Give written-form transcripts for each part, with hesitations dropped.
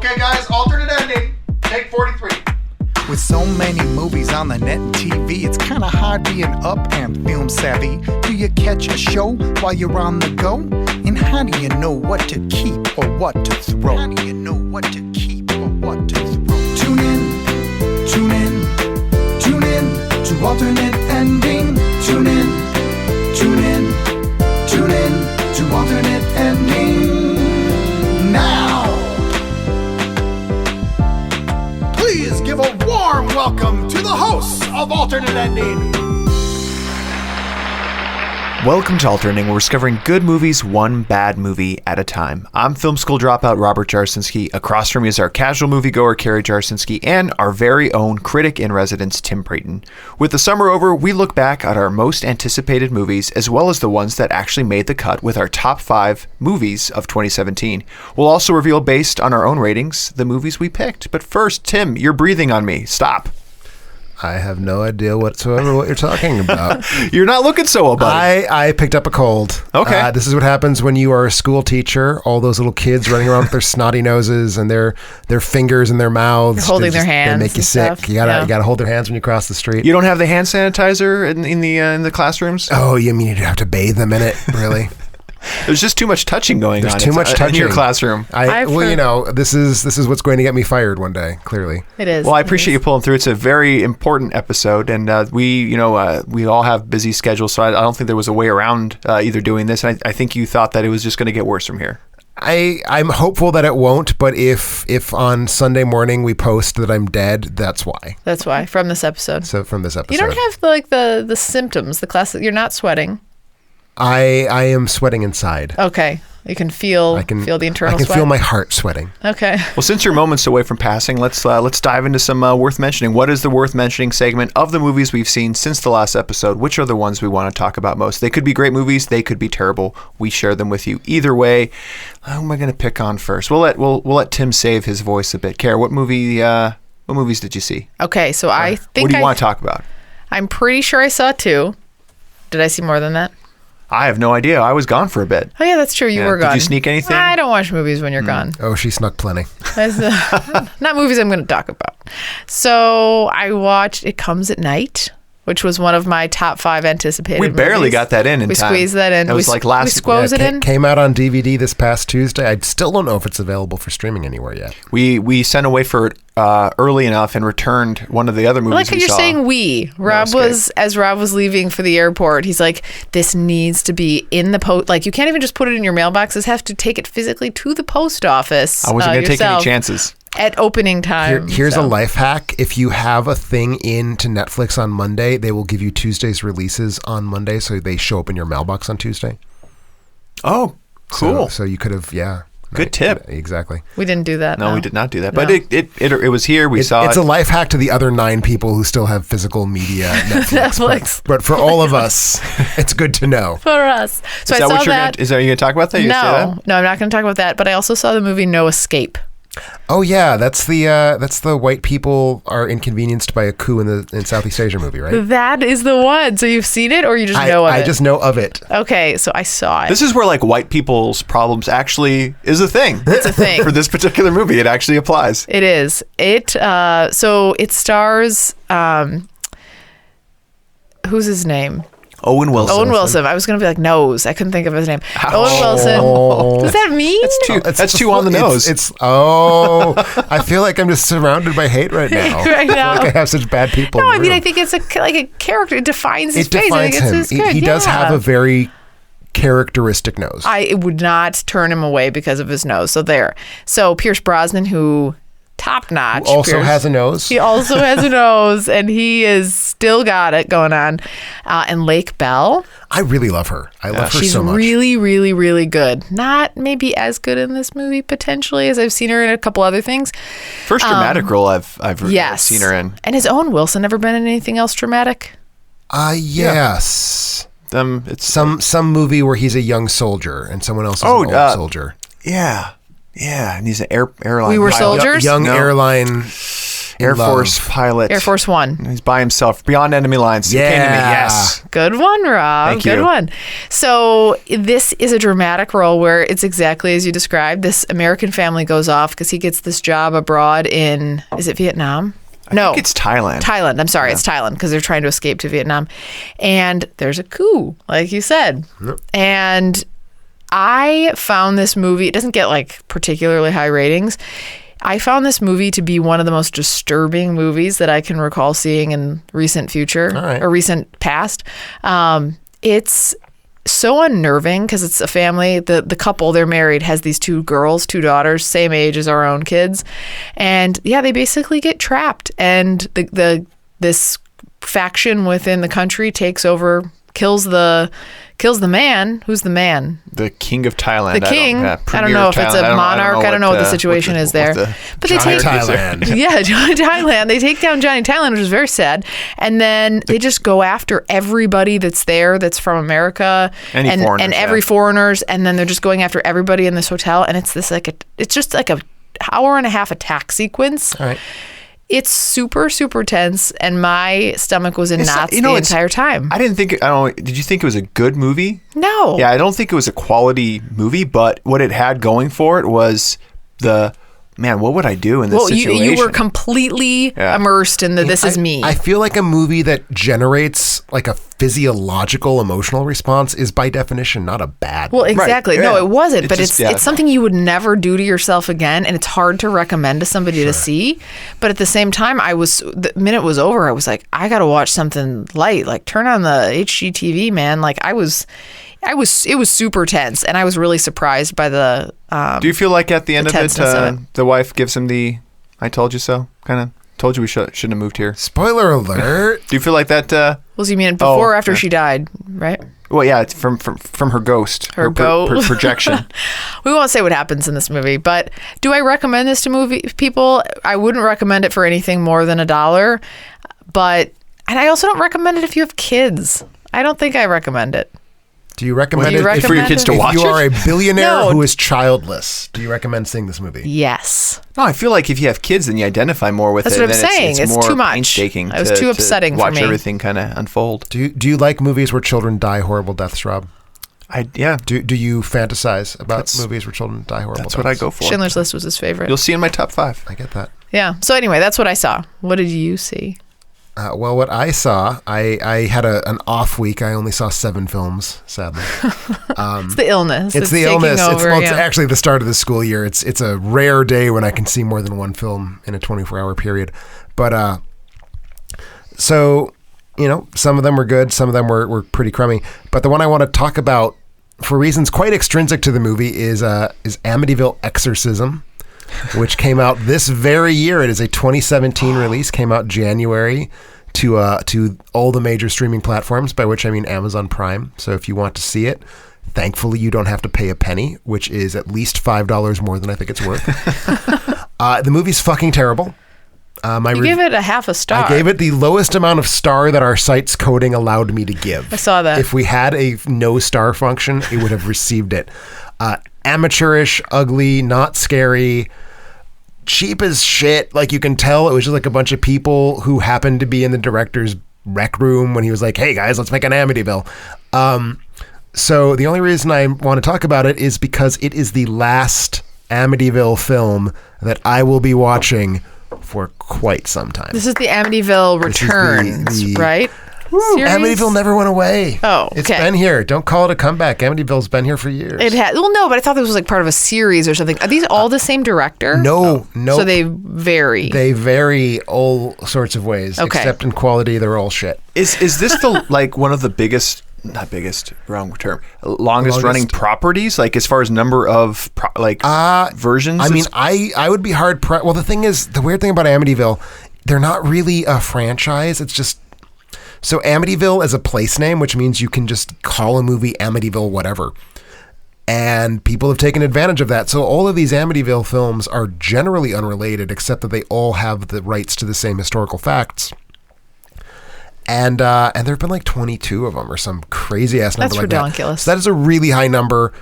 Okay, guys, alternate ending. Take 43. With so many movies on the net and TV, it's kind of hard being up and film savvy. Do you catch a show while you're on the go? And how do you know what to keep or what to throw? How do you know what to keep or what to throw? Tune in, tune in, tune in to alternate ending. Tune in, tune in, tune in to alternate ending. Now! Please give a warm welcome to the hosts of Alternate Ending. Welcome to Alternating, where we're discovering good movies one bad movie at a time. I'm film school dropout Robert Jarsinski. Across from me is our casual moviegoer Carrie Jarsinski and our very own critic in residence Tim Prayton. With the summer over, we look back at our most anticipated movies as well as the ones that actually made the cut with our top 5 movies of 2017. We'll also reveal, based on our own ratings, the movies we picked. But first, Tim, you're breathing on me. Stop. I have no idea whatsoever what you're talking about. You're not looking so well, buddy. I picked up a cold. Okay. This is what happens when you are a school teacher. All those little kids running around with their snotty noses and their fingers in their mouths. You're holding their hands. They make you sick. Stuff. You gotta hold their hands when you cross the street. You don't have the hand sanitizer in the classrooms? Oh, you mean you have to bathe them in it? Really? There's just too much touching going on. There's too much touching in your classroom. This is what's going to get me fired one day. Clearly, it is. Well, I appreciate you pulling through. It's a very important episode, and we all have busy schedules, so I don't think there was a way around either doing this. And I think you thought that it was just going to get worse from here. I'm hopeful that it won't, but if on Sunday morning we post that I'm dead, that's why. That's why, from this episode. So from this episode. You don't have the symptoms, the classic. You're not sweating. I am sweating inside. Okay. You can feel the internal sweat. I can feel my heart sweating. Okay. Well, since you're moments away from passing, let's dive into some worth mentioning. What is the worth mentioning segment of the movies we've seen since the last episode? Which are the ones we want to talk about most? They could be great movies. They could be terrible. We share them with you either way. Who am I going to pick on first? We'll let Tim save his voice a bit. Care, what movies did you see? Okay, so I think what do you want to talk about? I'm pretty sure I saw 2. Did I see more than that? I have no idea. I was gone for a bit. Oh, yeah, that's true. You were gone. Did you sneak anything? I don't watch movies when you're gone. Oh, she snuck plenty. Not movies I'm going to talk about. So I watched It Comes at Night, which was one of my top 5 anticipated movies. We barely got that in time. We squeezed that in. It was like last... We squoze it in. Came out on DVD this past Tuesday. I still don't know if it's available for streaming anywhere yet. We sent away for it early enough and returned one of the other movies I like how we you're saw. saying we. As Rob was leaving for the airport, he's like, this needs to be in the post. Like, you can't even just put it in your mailbox. This has to take it physically to the post office. I wasn't going to take any chances. At opening time. Here's a life hack. If you have a thing into Netflix on Monday, they will give you Tuesday's releases on Monday, so they show up in your mailbox on Tuesday. Oh, cool. So you could have, yeah. Good tip. Exactly. We didn't do that. No, we did not do that. But it was here. We saw it. It's a life hack to the other 9 people who still have physical media Netflix. But for all of us, it's good to know. For us. So Is I that saw what that. Are you going to talk about that? No, I'm not going to talk about that. But I also saw the movie No Escape. Oh yeah, that's the white people are inconvenienced by a coup in Southeast Asia movie, right? That is the one. So you've seen it, or you just know of it? I just know of it. Okay, so I saw it. This is where like white people's problems actually is a thing. It's a thing. For this particular movie, it actually applies. It is. So it stars who's his name? Owen Wilson. Owen Wilson. I was going to be like Nose. I couldn't think of his name. Owen Wilson. Does that mean? That's too on the nose. I feel like I'm just surrounded by hate right now. Right now. I feel like I have such bad people. No, I mean, I think it's a character. It defines his face. I think it's good. He does have a very characteristic nose. I would not turn him away because of his nose. So there. So Pierce Brosnan, who... top notch. Also has a nose. He also has a nose, and he is still got it going on. And Lake Bell. I really love her. I love her so much. She's really, really, really good. Not maybe as good in this movie potentially as I've seen her in a couple other things. First dramatic role I've seen her in. And has Owen Wilson ever been in anything else dramatic? Yes. It's some movie where he's a young soldier and someone else is an old soldier. Yeah. Yeah, and he's an airline. We Were Soldiers? Young airline. Air Force pilot. Air Force One. He's by himself, beyond enemy lines. Yeah. He came to me. Yes. Good one, Rob. Thank Good you. one. So this is a dramatic role where it's exactly as you described. This American family goes off because he gets this job abroad in, is it Vietnam? No. I think it's Thailand. Thailand. I'm sorry. It's Thailand because they're trying to escape to Vietnam. And there's a coup, like you said. Yep. And I found this movie, it doesn't get like particularly high ratings. I found this movie to be one of the most disturbing movies that I can recall seeing in recent future or recent past. It's so unnerving because it's a family. The couple, they're married, has these two girls, two daughters, same age as our own kids. And yeah, they basically get trapped. And this faction within the country takes over, kills the man. Who's the man? The king of Thailand. The king. I don't know if it's a monarch. I don't know what the situation is there. But they take Thailand. Yeah, Johnny Thailand. They take down Johnny Thailand, which is very sad. And then they just go after everybody that's there, that's from America, and every foreigners. And then they're just going after everybody in this hotel. And it's it's just like a hour and a half attack sequence. All right. It's super, super tense, and my stomach was in knots the entire time. Did you think it was a good movie? No. Yeah, I don't think it was a quality movie, but what it had going for it was what would I do in this situation? You were completely immersed in this is me. I feel like a movie that generates like a physiological emotional response is by definition not a bad Well, exactly. Right. No, Yeah. it wasn't. But it's something you would never do to yourself again, and it's hard to recommend to somebody to see. But at the same time, the minute it was over, I was like, I got to watch something light. Like, turn on the HGTV, man. Like, it was super tense, and I was really surprised by the do you feel like at the end of it, the wife gives him the "I told you so" kind of? Told you we shouldn't have moved here. Spoiler alert. Do you feel like that? Well, you mean before or after she died, right? Well, yeah, it's from her ghost, her projection. We won't say what happens in this movie, but do I recommend this to people? I wouldn't recommend it for anything more than $1, and I also don't recommend it if you have kids. I don't think I recommend it. Do you recommend it for your kids to watch it? If you are a billionaire who is childless, do you recommend seeing this movie? Yes. No, I feel like if you have kids, then you identify more with That's it. That's what I'm saying. It's more too much. painstaking. It was too upsetting to for me. watch everything kind of unfold. Do you like movies where children die horrible deaths, Rob? Yeah. Do you fantasize about movies where children die horrible deaths? That's what I go for. Schindler's List was his favorite. You'll see in my top 5. I get that. Yeah. So anyway, that's what I saw. What did you see? Well, what I saw, I had an off week. I only saw 7 films, sadly. It's the illness. It's the illness. It's actually the start of the school year. It's a rare day when I can see more than one film in a 24-hour period. But so, some of them were good. Some of them were pretty crummy. But the one I want to talk about, for reasons quite extrinsic to the movie, is Amityville Exorcism, which came out this very year. It is a 2017 release, came out January to all the major streaming platforms, by which I mean Amazon Prime. So if you want to see it, thankfully you don't have to pay a penny, which is at least $5 more than I think it's worth. The movie's fucking terrible. You gave it a half a star. I gave it the lowest amount of star that our site's coding allowed me to give. I saw that. If we had a no star function, it would have received it. Amateurish, ugly, not scary, cheap as shit. Like, you can tell it was just like a bunch of people who happened to be in the director's rec room when he was like, hey guys, let's make an Amityville. So the only reason I want to talk about it is because it is the last Amityville film that I will be watching for quite some time. This is the Amityville Returns, right? Amityville never went away. Oh, okay. It's been here. Don't call it a comeback. Amityville's been here for years. It had. Well, no, but I thought this was like part of a series or something. Are these all the same director? No. So they vary. They vary all sorts of ways. Okay. Except in quality, they're all shit. Is this the one of the biggest? Not biggest, wrong term. Longest running properties, like as far as number of versions. I mean, I would be hard. Well, the thing is, the weird thing about Amityville, they're not really a franchise. It's just. So Amityville is a place name, which means you can just call a movie Amityville whatever. And people have taken advantage of that. So all of these Amityville films are generally unrelated, except that they all have the rights to the same historical facts. And there have been like 22 of them or some crazy ass number like that. That's ridiculous. So that is a really high number.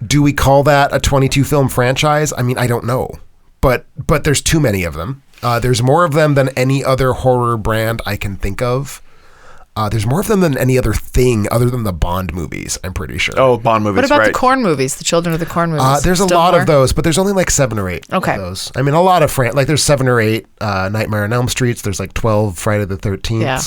Do we call that a 22 film franchise? I mean, I don't know. But there's too many of them. There's more of them than any other horror brand I can think of. There's more of them than any other thing other than the Bond movies, I'm pretty sure. Oh, Bond movies, What about right. the Corn movies, the Children of the Corn movies? There's a Still lot more? of those, but there's only like 7 or 8 Okay. of those. I mean, a lot of like there's 7 or 8 Nightmare on Elm Streets. There's like 12 Friday the 13th. Yeah.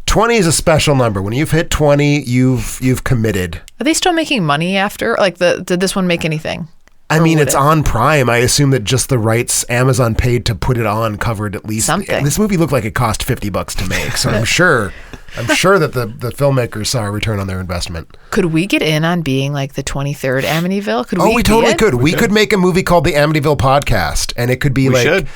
20 is a special number. When you've hit 20, you've committed. Are they still making money after? Like, did this one make anything? I Or mean, would it's it? on Prime. I assume that just the rights Amazon paid to put it on covered at least Something. This movie looked like it cost $50 to make, so I'm sure that the filmmakers saw a return on their investment. Could we get in on being like the 23rd Amityville? Could We be totally it? could. We could make a movie called the Amityville Podcast, and it could be We like. should.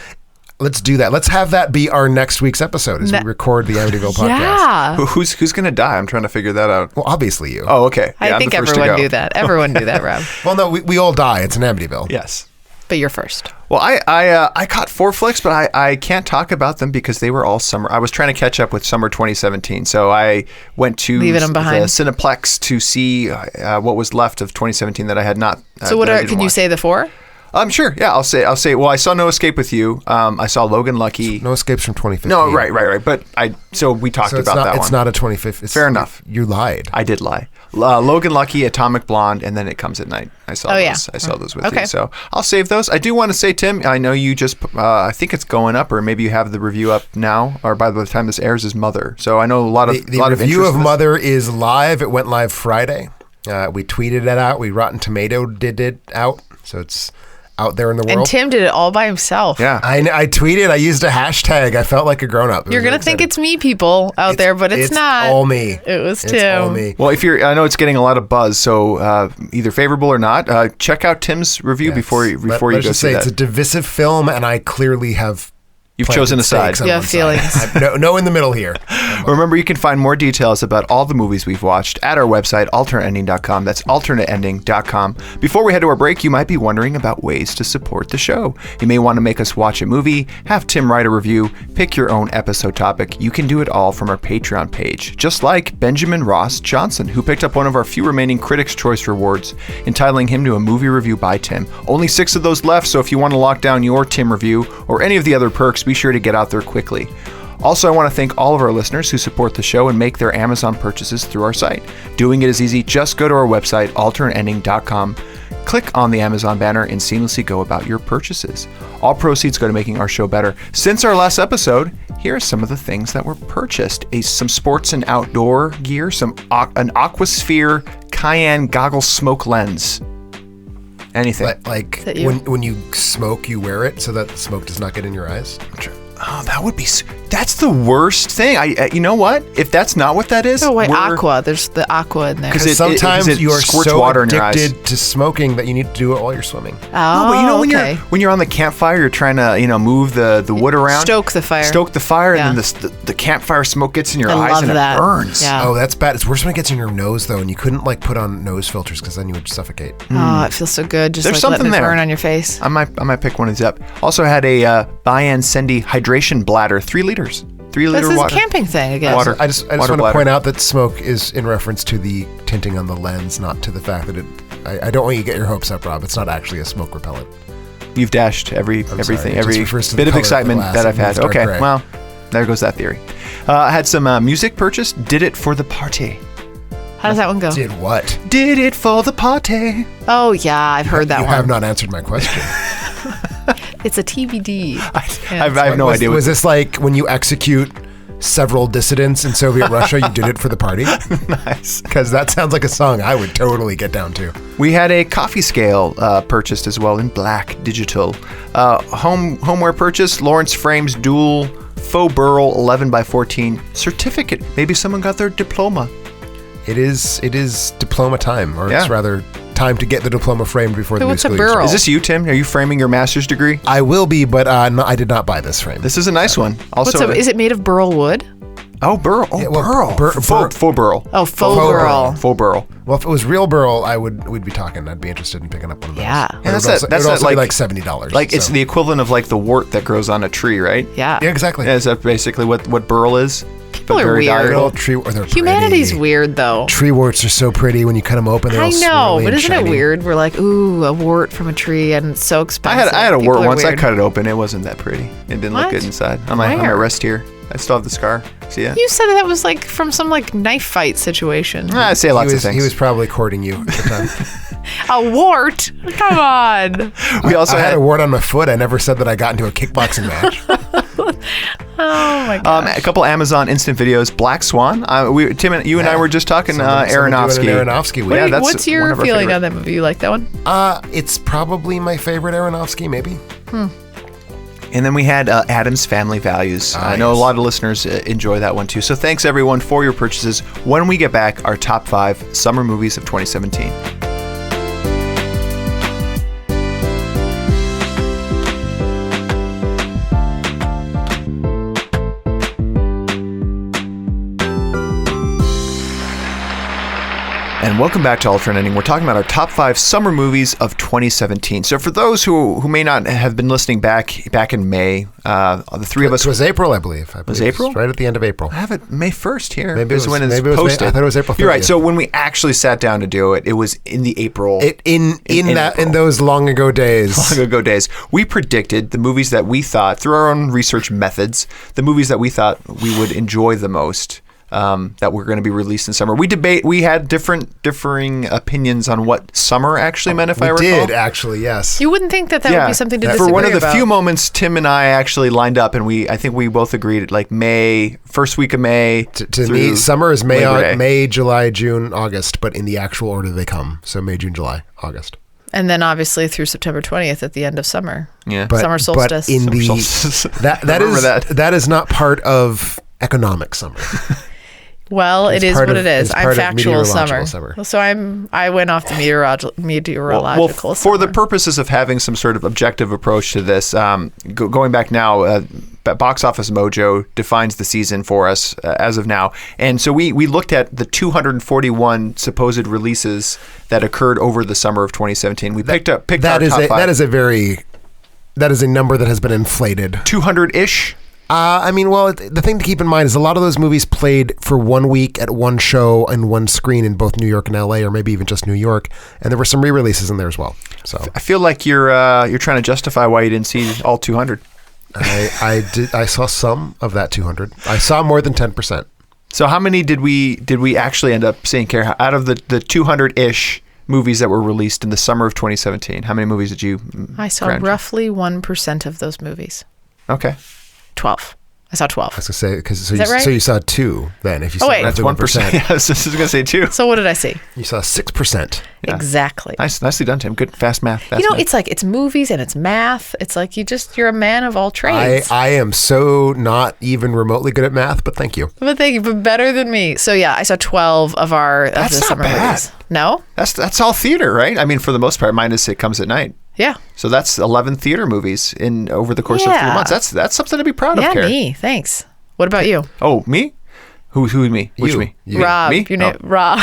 Let's do that. Let's have that be our next week's episode as we record the Amityville podcast. Yeah. Who's going to die? I'm trying to figure that out. Well, obviously you. Oh, okay. Yeah, I I'm think the first to everyone go. do that. Everyone do that, Rob. Well, no, we all die. It's an Amityville. Yes. But you're first. Well, I caught 4 flicks, but I can't talk about them because they were all summer. I was trying to catch up with summer 2017, so I went to Leaving them behind. the Cineplex to see what was left of 2017 that I had not. So what that I are? didn't Can you watch. say the 4? Sure. Yeah, I'll say. Well, I saw No Escape with You. I saw Logan Lucky. No Escapes from 2015. No, right. But so we talked So it's about not, that one. it's not a 2015. Fair enough. You lied. I did lie. Logan Lucky, Atomic Blonde, and then It Comes at Night. I saw Oh, those. yeah. I saw those with Okay. you. So I'll save those. I do want to say, Tim, I know you just, I think it's going up, or maybe you have the review up now, or by the time this airs is Mother. So I know a lot of The lot review interest of in this. Mother is live. It went live Friday. We tweeted it out. We Rotten Tomato did it out. So it's out there in the world. And Tim did it all by himself. Yeah. I tweeted. I used a hashtag. I felt like a grown up. You're gonna think it's me, people out there, but it's not. all me. It was It's Tim. all me. Well, I know it's getting a lot of buzz, so either favorable or not, check out Tim's review before you Let's go just see say that. it's a divisive film, and I clearly have. You've planted chosen a side. stakes on You one have side. feelings. No in the middle here. Remember, you can find more details about all the movies we've watched at our website, alternateending.com. That's alternateending.com. Before we head to our break, you might be wondering about ways to support the show. You may want to make us watch a movie, have Tim write a review, pick your own episode topic. You can do it all from our Patreon page, just like Benjamin Ross Johnson, who picked up one of our few remaining Critics' Choice rewards, entitling him to a movie review by Tim. Only 6 of those left, so if you want to lock down your Tim review or any of the other perks, be sure to get out there quickly. Also, I want to thank all of our listeners who support the show and make their Amazon purchases through our site. Doing it is easy. Just go to our website, alternateending.com, click on the Amazon banner, and seamlessly go about your purchases. All proceeds go to making our show better. Since our last episode, here are some of the things that were purchased. Some sports and outdoor gear, an Aquasphere Cayenne goggle smoke lens. Anything. Like that you? when you smoke, you wear it so that the smoke does not get in your eyes. Oh, that would be. That's the worst thing. You know what? If that's not what that is, Oh, wait, we're- aqua. There's the aqua in there. 'Cause it- Sometimes you are squirts so water in your eyes. addicted to smoking that you need to do it while you're swimming. Oh, No, but you know okay. when you're on the campfire, you're trying to move the wood around, Stoke the fire. stoke the fire, Yeah. and then the campfire smoke gets in your I eyes love and that. it burns. Yeah. Oh, that's bad. It's worse when it gets in your nose though, and you couldn't like put on nose filters because then you would suffocate. Oh, it feels so good. Just There's like something letting it there. burn on your face. I might pick one of these up. Also had a Bayan Sendi hydration bladder, 3 liters, 3 This liter is water. a camping thing again. Water. I just Water want to bladder. point out that smoke is in reference to the tinting on the lens, not to the fact that it. I don't want you to get your hopes up, Rob. It's not actually a smoke repellent. You've dashed everything, sorry, it every just refers to the bit of color of the excitement glass. that It I've had. moves dark Okay, gray. well, there goes that theory. I had some music purchased. Did it for the party. How does that one go? Did what? Did it for the party. Oh, yeah, I've heard that You one. have not answered my question. It's a TBD. I have no idea. Was this like when you execute several dissidents in Soviet Russia, you did it for the party? Nice. Because that sounds like a song I would totally get down to. We had a coffee scale purchased as well in black digital. Homeware purchase, Lawrence Frames Dual Faux Burl 11x14 certificate. Maybe someone got their diploma. It is diploma time, or Yeah. it's rather time to get the diploma framed before the new what's a school year burl? Is this you, Tim? Are you framing your master's degree? I will be, but no, I did not buy this frame. This is a nice one. Also, Is it made of burl wood? oh, burl. Oh, Yeah, well, burl. bur- Faux burl. Oh, faux Faux burl. Faux burl. Well, if it was real burl, we'd be talking. I'd be interested in picking up one of those. Yeah. But And it that's would also, that- that's it would that, also like- be like $70. Like it's so. the equivalent of like the wart that grows on a tree, right? Yeah. Yeah, exactly. Is that basically what burl is? People but are very weird. valuable. Tree, or they're Humanity's pretty. weird, though. Tree warts are so pretty when you cut them open. They're I all know, swirly but and isn't it shiny. weird? We're like, ooh, a wart from a tree, and it's so expensive. I had a People wart are once. I weird. cut it open. It wasn't that pretty. It didn't look What? good inside. On my Where? wrist here. I still have the scar. See ya? You said that was like from some like knife fight situation. I say lots of things. He was probably courting you at the time. A wart? Come on. We also I had had a wart on my foot. I never said that I got into a kickboxing match. Oh my god. a couple Amazon instant videos. Black Swan. Tim and you and I were just talking Someone doing Aronofsky. an Aronofsky week. Yeah, that's What's one your of our feeling favorite. on that movie? You like that one? It's probably my favorite Aronofsky, maybe. And then we had Adam's Family Values. I know yes. a lot of listeners enjoy that one too. So thanks everyone for your purchases. When we get back, our top 5 summer movies of 2017. And welcome back to Alternating. We're talking about our top 5 summer movies of 2017. So for those who may not have been listening back in May, the three of us... It was April, I believe. Was April? It was right at the end of April. I have it May 1st here. Maybe it This is was- when it's maybe it was May- posted. I thought it was April You're right. 30th. So when we actually sat down to do it, it was in the April... In April. those long ago days. long ago days, we predicted the movies that we thought, through our own research methods, the movies that we thought we would enjoy the most, that were going to be released in summer. We had differing opinions on what summer actually meant, if I recall. We did, actually, yes. You wouldn't think that would be something to For disagree one of the about. few moments Tim and I actually lined up, and I think we both agreed, like May, first week of May. To through me, summer is Labor Day. May, July, June, August, but in the actual order they come. So May, June, July, August. And then obviously through September 20th at the end of summer. Yeah. Summer solstice. But in Summer the solstice. that is not part of economic summer. Well, It's it is part what of- it is. it's I'm part of factual meteorological summer. summer. So I went off the meteorological for the summer. purposes of having some sort of objective approach to this, going back now, Box Office Mojo defines the season for us as of now. And so we looked at the 241 supposed releases that occurred over the summer of 2017. We picked our top 5. That is a number that has been inflated. 200-ish. The thing to keep in mind is a lot of those movies played for 1 week at one show and one screen in both New York and LA, or maybe even just New York. And there were some re-releases in there as well. So I feel like you're trying to justify why you didn't see all 200. I saw some of that 200. I saw more than 10%. So how many did we actually end up seeing, Carrie? Out of the 200-ish movies that were released in the summer of 2017, how many movies did you I saw grant? roughly 1% of those movies. Okay. 12. I saw 12. I was going to say, Is that right? so you saw 2 then. If you saw wait. That's roughly 1%. Yes, I was just going to say 2. So what did I see? You saw 6%. Yeah. Exactly. Nicely done, Tim. Good, fast math. It's like it's movies and it's math. It's like you're a man of all trades. I am so not even remotely good at math, but thank you. But thank you, but better than me. So yeah, I saw 12 of the That's not summer bad. movies. No? That's all theater, right? I mean, for the most part, minus It Comes at Night. Yeah. So that's 11 theater movies over the course of 3 Yeah. months. That's something to be proud of, Yeah, Carrie. me. Thanks. What about you? Oh, me? Who me? Which You. me? You. Rob. Me? Your name, Rob.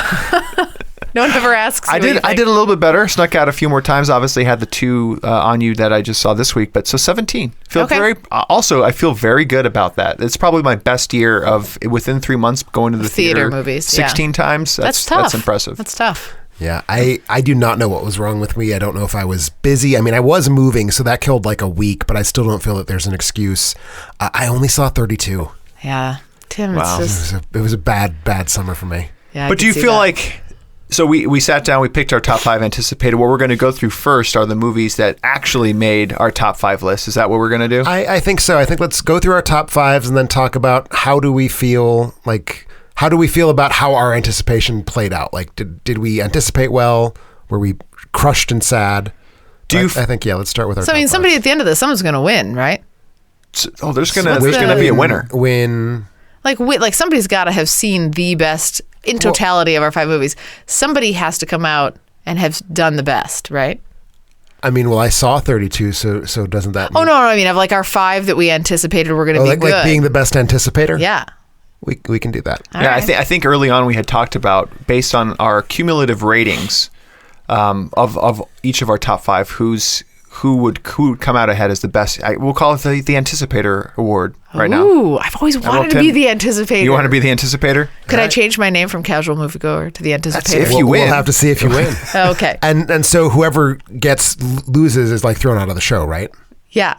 No one ever asks. I you what you did think. a little bit better. Snuck out a few more times. Obviously, had the 2 on you that I just saw this week. But so 17. Okay. I feel very good about that. It's probably my best year of within 3 months going to the Theater movies, 16 times. That's tough. That's impressive. That's tough. Yeah, I do not know what was wrong with me. I don't know if I was busy. I mean, I was moving, so that killed like a week, but I still don't feel that there's an excuse. I only saw 32. Yeah. Tim, Wow. it's just. It was a bad summer for me. Yeah, I But do can you see feel that. like, so we sat down, we picked our top 5 anticipated. What we're going to go through first are the movies that actually made our top 5 list. Is that what we're going to do? I think so. I think let's go through our top 5s and then talk about how do we feel about how our anticipation played out? Like, did we anticipate well? Were we crushed and sad? I think, let's start with our So, top somebody five. at the end of this, someone's going to win, right? There's going what's to be a winner. Win. Like somebody's got to have seen the best in totality of our 5 movies. Somebody has to come out and have done the best, right? I mean, well, I saw 32, so doesn't that mean... Oh, no, I mean, of like our 5 that we anticipated were going to be good. like being the best anticipator? Yeah. We can do that. All Yeah, right. I think early on we had talked about, based on our cumulative ratings of each of our top 5, who would come out ahead as the best. We'll call it the Anticipator Award right now. Ooh, I've always wanted to be the Anticipator. You want to be the Anticipator? Could I change my name from Casual Moviegoer to the Anticipator? If you win. We'll have to see if you win. Okay. And so whoever loses is like thrown out of the show, right? Yeah.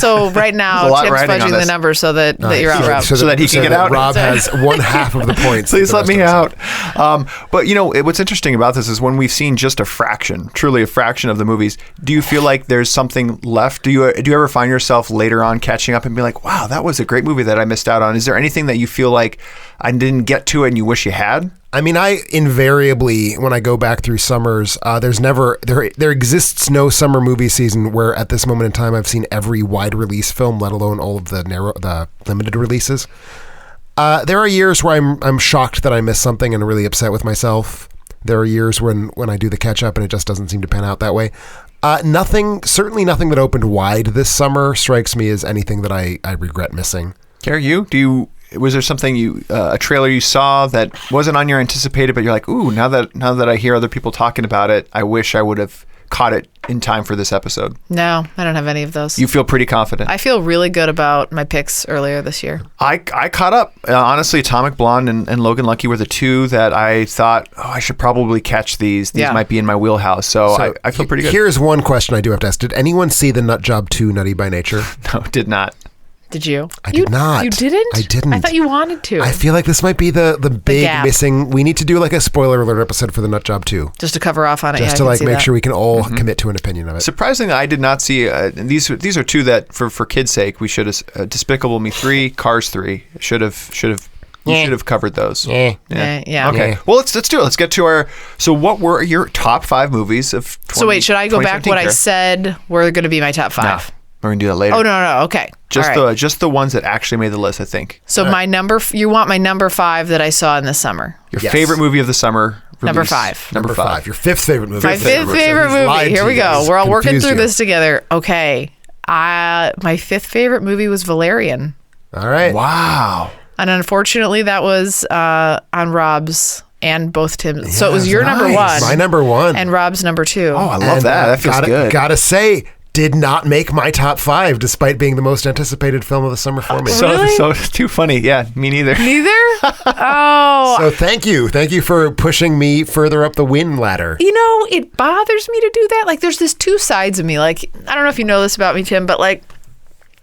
So right now, There's a lot Tim's riding on fudging the this. number so that you're out, Rob. So that he can get out? Rob has one half of the points. Please that let the me rest of out. us have. But what's interesting about this is when we've seen just a fraction, truly a fraction of the movies, do you feel like there's something left? Do you ever find yourself later on catching up and be like, wow, that was a great movie that I missed out on? Is there anything that you feel like I didn't get to it and you wish you had? I mean, I invariably, when I go back through summers, there exists no summer movie season where at this moment in time I've seen every wide release film, let alone all of the limited releases. There are years where I'm shocked that I missed something and really upset with myself. There are years when I do the catch up and it just doesn't seem to pan out that way. Certainly nothing that opened wide this summer strikes me as anything that I regret missing. Carrie, was there something a trailer you saw that wasn't on your anticipated, but you're like, ooh, now that I hear other people talking about it, I wish I would have caught it in time for this episode? No, I don't have any of those. You feel pretty confident? I feel really good about my picks earlier this year. I caught up. Honestly, Atomic Blonde and Logan Lucky were the two that I thought, I should probably catch these. These might be in my wheelhouse. So I feel pretty good. Here's one question I do have to ask. Did anyone see the Nut Job 2 Nutty by Nature? No, did not. Did you? I did not. You didn't? I didn't. I thought you wanted to. I feel like this might be the big gap. missing. We need to do like a spoiler alert episode for the Nut Job 2. Just to cover off on it. Just to like make sure we can all commit to an opinion of it. Surprisingly, I did not see these are two that for kids' sake we should have Despicable Me 3, Cars 3 should have covered those. Yeah. Okay. Yeah. Well, let's do it. Let's get to our. So, what were your top 5 movies of? So wait, should I go back what I said were going to be my top 5? No, we're gonna do that later. Oh no. Okay. Just the ones that actually made the list, I think. So my number. You want my number 5 that I saw in the summer? Your favorite movie of the summer. Number release. 5. Number 5. Your fifth favorite movie. My fifth favorite movie. Here we go. We're all working through this together. Okay. My fifth favorite movie was Valerian. All right. Wow. And unfortunately, that was on Rob's and both Tim's. So it was your number 1. My number 1. And Rob's number 2. Oh, I love that. That feels good. Gotta say, did not make my top 5 despite being the most anticipated film of the summer for me. Really? So it's too funny. Yeah, me neither. Neither? Oh. So thank you for pushing me further up the win ladder. It bothers me to do that. Like, there's this 2 sides of me. Like, I don't know if you know this about me, Tim, but like,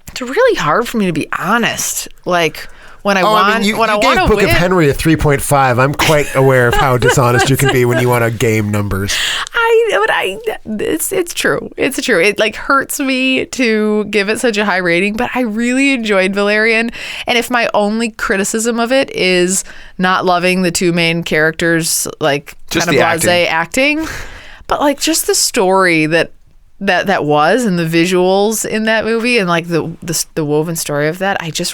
it's really hard for me to be honest. Like, when I want you to gave Book win. of Henry a 3.5. I'm quite aware of how dishonest you can be when you want to game numbers. It's true. It's true. It like hurts me to give it such a high rating, but I really enjoyed Valerian. And if my only criticism of it is not loving the 2 main characters, like Just kind of the blasé acting, but like just the story that was and the visuals in that movie and like the woven story of that, I just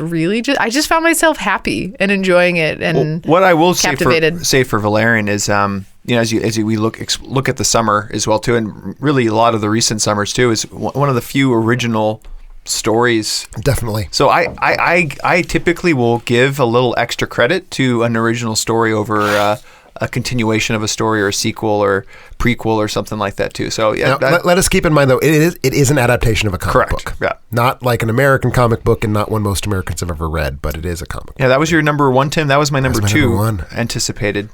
found myself happy and enjoying it and what I will captivated. say for Valerian is as we look at the summer as well too, and really a lot of the recent summers too, is one of the few original stories. Definitely. So I typically will give a little extra credit to an original story over a continuation of a story or a sequel or prequel or something like that too. So yeah. Now, let us keep in mind though, it is an adaptation of a comic book. Yeah. Not like an American comic book and not one most Americans have ever read, but it is a comic book. Yeah, that was your number 1, Tim. That was my number 2. Number 1. Anticipated.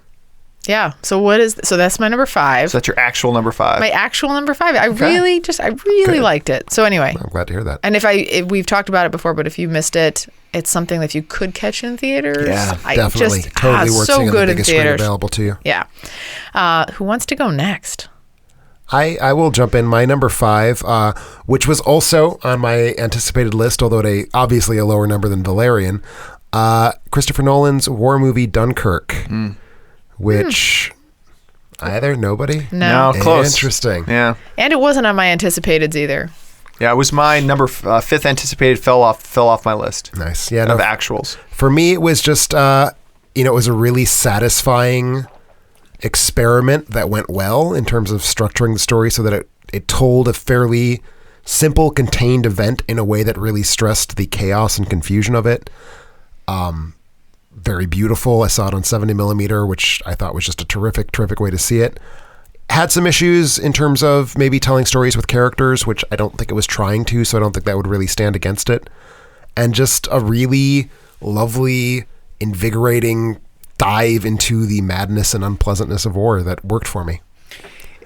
Yeah. So that's my number 5. So that's your actual number 5. My actual number 5. I really liked it. So anyway, I'm glad to hear that. and if we've talked about it before, but if you missed it, it's something that you could catch in theaters. Yeah, definitely. Totally worth so seeing on good the in biggest screen theaters. available to you. Yeah. Who wants to go next? I will jump in. My number 5, which was also on my anticipated list, although at obviously a lower number than Valerian, Christopher Nolan's war movie Dunkirk, which either nobody? No. Close. Interesting. Yeah. And it wasn't on my anticipateds either. Yeah, it was my number 5th anticipated, fell off my list. Nice. Yeah. Of actuals. For me, it was just, it was a really satisfying experiment that went well in terms of structuring the story so that it told a fairly simple, contained event in a way that really stressed the chaos and confusion of it. Very beautiful. I saw it on 70 millimeter, which I thought was just a terrific way to see it. had some issues in terms of maybe telling stories with characters, which I don't think it was trying to, so I don't think that would really stand against it. And just a really lovely, invigorating dive into the madness and unpleasantness of war that worked for me.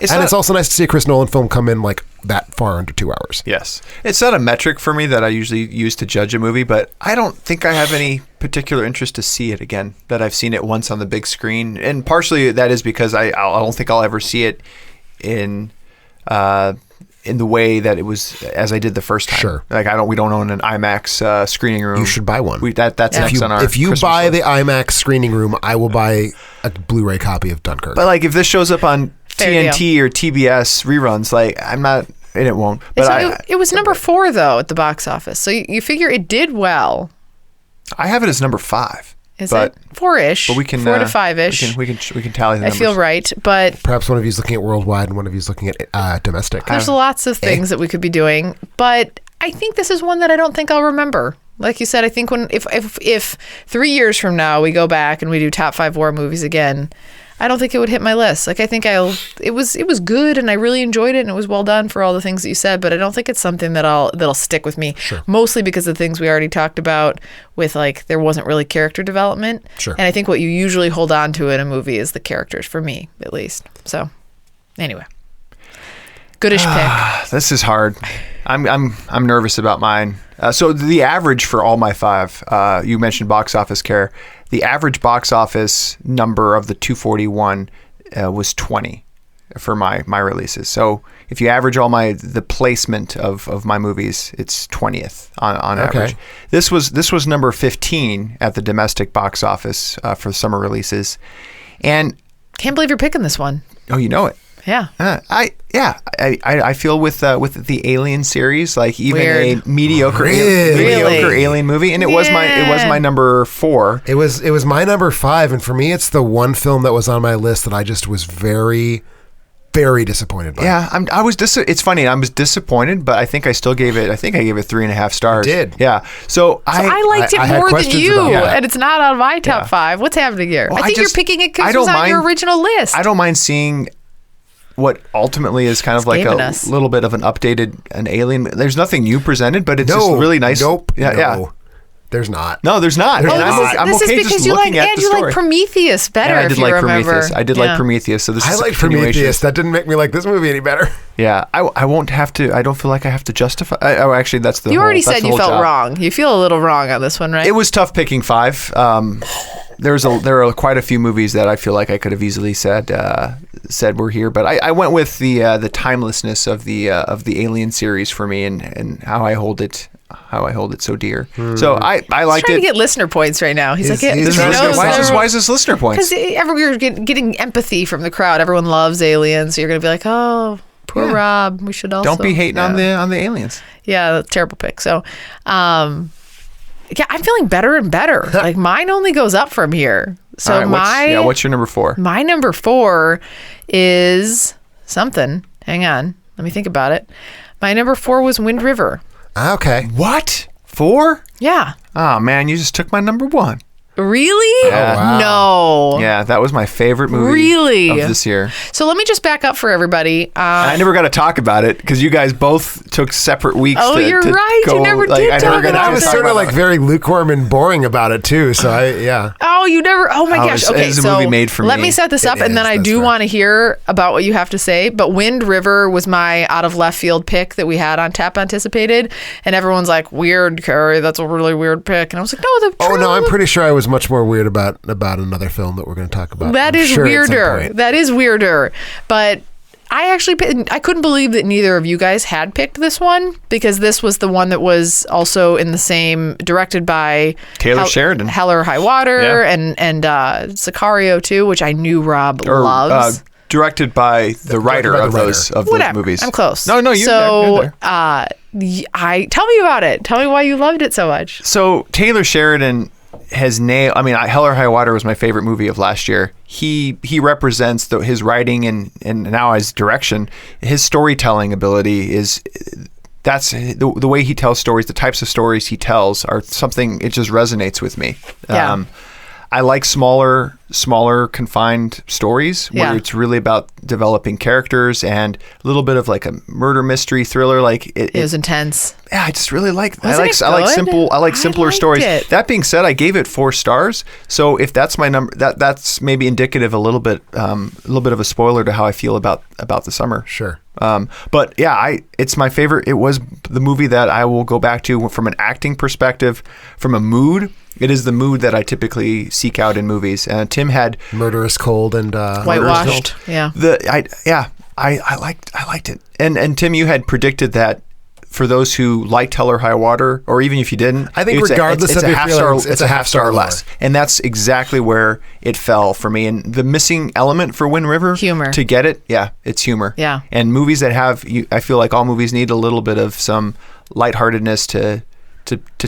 It's also nice to see a Chris Nolan film come in like that far under 2 hours. Yes. It's not a metric for me that I usually use to judge a movie, but I don't think I have any particular interest to see it again, that I've seen it once on the big screen. And partially that is because I don't think I'll ever see it in the way that it was as I did the first time. Sure. Like we don't own an IMAX screening room. You should buy one. That's next on our If you Christmas buy list. the IMAX screening room, I will buy a Blu-ray copy of Dunkirk. But like if this shows up on Fair TNT or TBS reruns, like I'm not, and it won't. But So it was number 4 though at the box office. So you figure it did well. I have it as number 5. Is but, it 4-ish? But we can 4 to 5-ish. We can tally the I numbers. feel right, but Perhaps one of you is looking at worldwide and one of you is looking at domestic. there's lots of things that we could be doing. But I think this is one that I don't think I'll remember. Like you said, I think if 3 years from now we go back and we do top 5 war movies again, I don't think it would hit my list. Like I think it was good and I really enjoyed it and it was well done for all the things that you said, but I don't think it's something that'll stick with me. Sure. Mostly because of the things we already talked about with like there wasn't really character development. Sure. And I think what you usually hold on to in a movie is the characters, for me at least. So anyway. Goodish pick. This is hard. I'm nervous about mine. So the average for all my 5, you mentioned box office care. The average box office number of the 241 was 20 for my releases. So if you average all the placement of my movies, it's 20th on average. This was number 15 at the domestic box office for summer releases, and Can't believe you're picking this one. oh, you know it. Yeah. I feel with the Alien series, like even Weird. a mediocre Really? Alien movie, and it was my number 4. It was my number 5, and for me, it's the one film that was on my list that I just was very, very disappointed by. Yeah, it's funny. I was disappointed, but I think I still gave it. I think I gave it 3.5 stars. You did. Yeah. So I liked it I had more than questions you, about that. and it's not on my top 5. What's happening here? Well, I think you're picking it because it was on your original list. I don't mind seeing what ultimately is kind of like Gaming a us. little bit of an Alien. There's nothing new presented, but it's just really nice. Nope. Yeah. No, Yeah. There's not. No, there's not. There's And not. I'm this okay is because just you looking like at and the you story. like Prometheus better. And I did if you like remember. Prometheus. I did like Prometheus. So this I is like a continuation. Prometheus. That didn't make me like this movie any better. Yeah, I won't have to. I don't feel like I have to justify. Actually, that's the. You already that's said the you whole felt job. wrong. You feel a little wrong on this one, right? It was tough picking 5. There are quite a few movies that I feel like I could have easily said were here, but I went with the timelessness of the Alien series for me and how I hold it so dear. So I He's liked trying it. to get listener points right now. He's like, He's because trying to get Why is this listener points? we're getting empathy from the crowd. Everyone loves aliens. So you're going to be like, oh, poor Yeah. Rob. We should also Don't be hating on the aliens. Yeah, that's a terrible pick. So, yeah, I'm feeling better and better. Like mine only goes up from here. So All right, what's your number 4? my number 4 is something. Hang on, let me think about it. My number 4 was Wind River. Okay. What? 4? Yeah. Oh man, you just took my number 1. Really? wow. No. Yeah, that was my favorite movie Really? of this year. So let me just back up for everybody. I never got to talk about it because you guys both took separate weeks. Oh, you're to right. You Go, never like, did I talk never got about to I was talk sort of about like it. very lukewarm and boring about it too. So yeah. Oh, you never. Oh my Oh, gosh. it's- Okay, it's a so movie made for let me. me set this up, It and then is, I that's do fair. want to hear about what you have to say. But Wind River was my out of left field pick that we had on Tap Anticipated, and everyone's like, "Weird, Carrie. That's a really weird pick." And I was like, "No, Oh no, I'm pretty sure I was much more weird about another film that we're going to talk about. That I'm is sure at some weirder. point. That is weirder. But I couldn't believe that neither of you guys had picked this one because this was the one that was also in the same, directed by Taylor Sheridan. Hell or High Water, Yeah. and Sicario too, which I knew Rob loves. Directed by the writer by the of those Whatever. movies. I'm close. No, you're so. there. Tell me about it. Tell me why you loved it so much. So Taylor Sheridan has nailed. I mean, Hell or High Water was my favorite movie of last year. He represents his writing and now his direction. His storytelling ability is. That's the way he tells stories. The types of stories he tells are something. It just resonates with me. Yeah. I like smaller confined stories where it's really about developing characters and a little bit of like a murder mystery thriller. Like it was intense. Yeah, I just really like. I like simpler stories. It. That being said, I gave it 4 stars. So if that's my number, that's maybe indicative a little bit of a spoiler to how I feel about the summer. Sure. But yeah, it's my favorite. It was the movie that I will go back to from an acting perspective, from a mood. It is the mood that I typically seek out in movies. Tim had Murderous Cold and Whitewashed. Yeah. I liked it. And Tim, you had predicted that for those who liked Hell or High Water, or even if you didn't, I think regardless of a half star, it's a half star less. lower. And that's exactly where it fell for me. And the missing element for Wind River, humor, to get it, it's humor. Yeah. And movies that have, I feel like all movies need a little bit of some lightheartedness to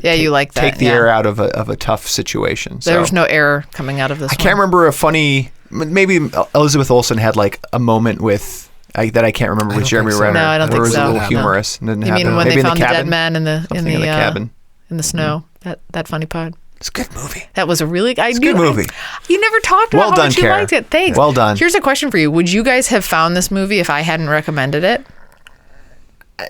you like that. Take the air out of a tough situation. So there was no air coming out of this. I can't remember a funny. Maybe Elizabeth Olsen had like a moment with. That I can't remember with Jeremy Renner. No, I don't think so. It was a little humorous. You mean when they found the dead man in the cabin in the snow? That funny part. It's a good movie. That was a really good movie. You never talked about how much you liked it. Thanks. Well done. Here's a question for you: would you guys have found this movie if I hadn't recommended it?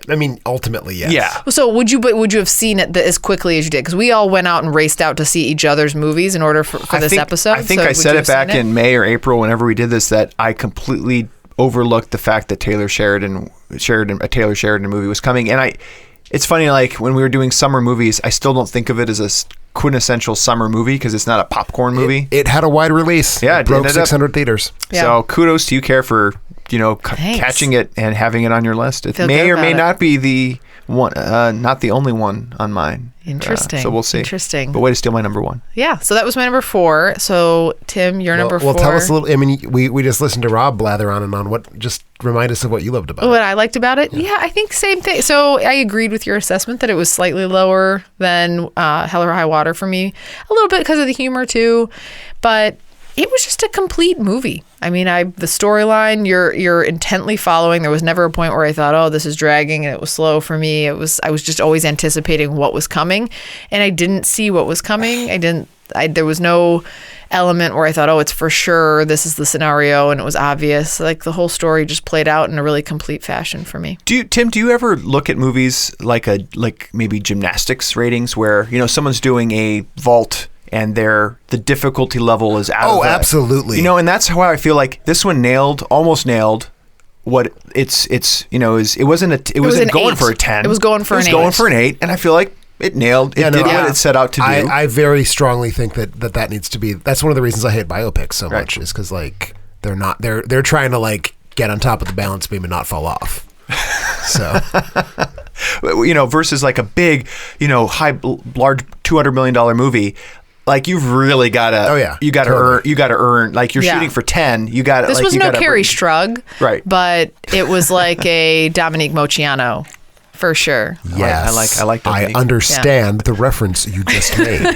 I mean, ultimately, yes. Yeah. So would you have seen it as quickly as you did? Because we all went out and raced out to see each other's movies in order for this episode. I think I said it back in May or April whenever we did this that I completely overlooked the fact that a Taylor Sheridan movie was coming. And it's funny, like when we were doing summer movies, I still don't think of it as a quintessential summer movie because it's not a popcorn movie. It had a wide release. Yeah, it broke 600 theaters. Yeah. So kudos to you, Care, for catching it and having it on your list. It may or may not be the one, not the only one on mine. Interesting. So we'll see. Interesting. But way to steal my number 1. Yeah. So that was my number 4. So Tim, your number 4. Well, tell us a little. I mean, we just listened to Rob blather on and on. What? Just remind us of what you loved about it. What I liked about it? Yeah, I think same thing. So I agreed with your assessment that it was slightly lower than Hell or High Water for me, a little bit because of the humor too, but it was just a complete movie. I mean, the storyline you're intently following. There was never a point where I thought, oh, this is dragging, and it was slow for me. I was just always anticipating what was coming, and I didn't see what was coming. There was no element where I thought, oh, it's for sure this is the scenario, and it was obvious. Like the whole story just played out in a really complete fashion for me. Tim, do you ever look at movies like maybe gymnastics ratings where someone's doing a vault and the difficulty level is out of Oh, absolutely. And that's how I feel like this one almost nailed what it wasn't going 8. for a 10. It was going for an 8. It was going for an 8, and I feel like it nailed. It did what it set out to do. I very strongly think that needs to be. That's one of the reasons I hate biopics so much is because like they're trying to like get on top of the balance beam and not fall off. So versus like a big large $200 million movie. Like you've really got to, you got to earn. Like you're shooting for 10. You got. This was no Carrie Strug, right? But it was like a Dominique Moceanu, for sure. Yes, I like. I understand the reference you just made.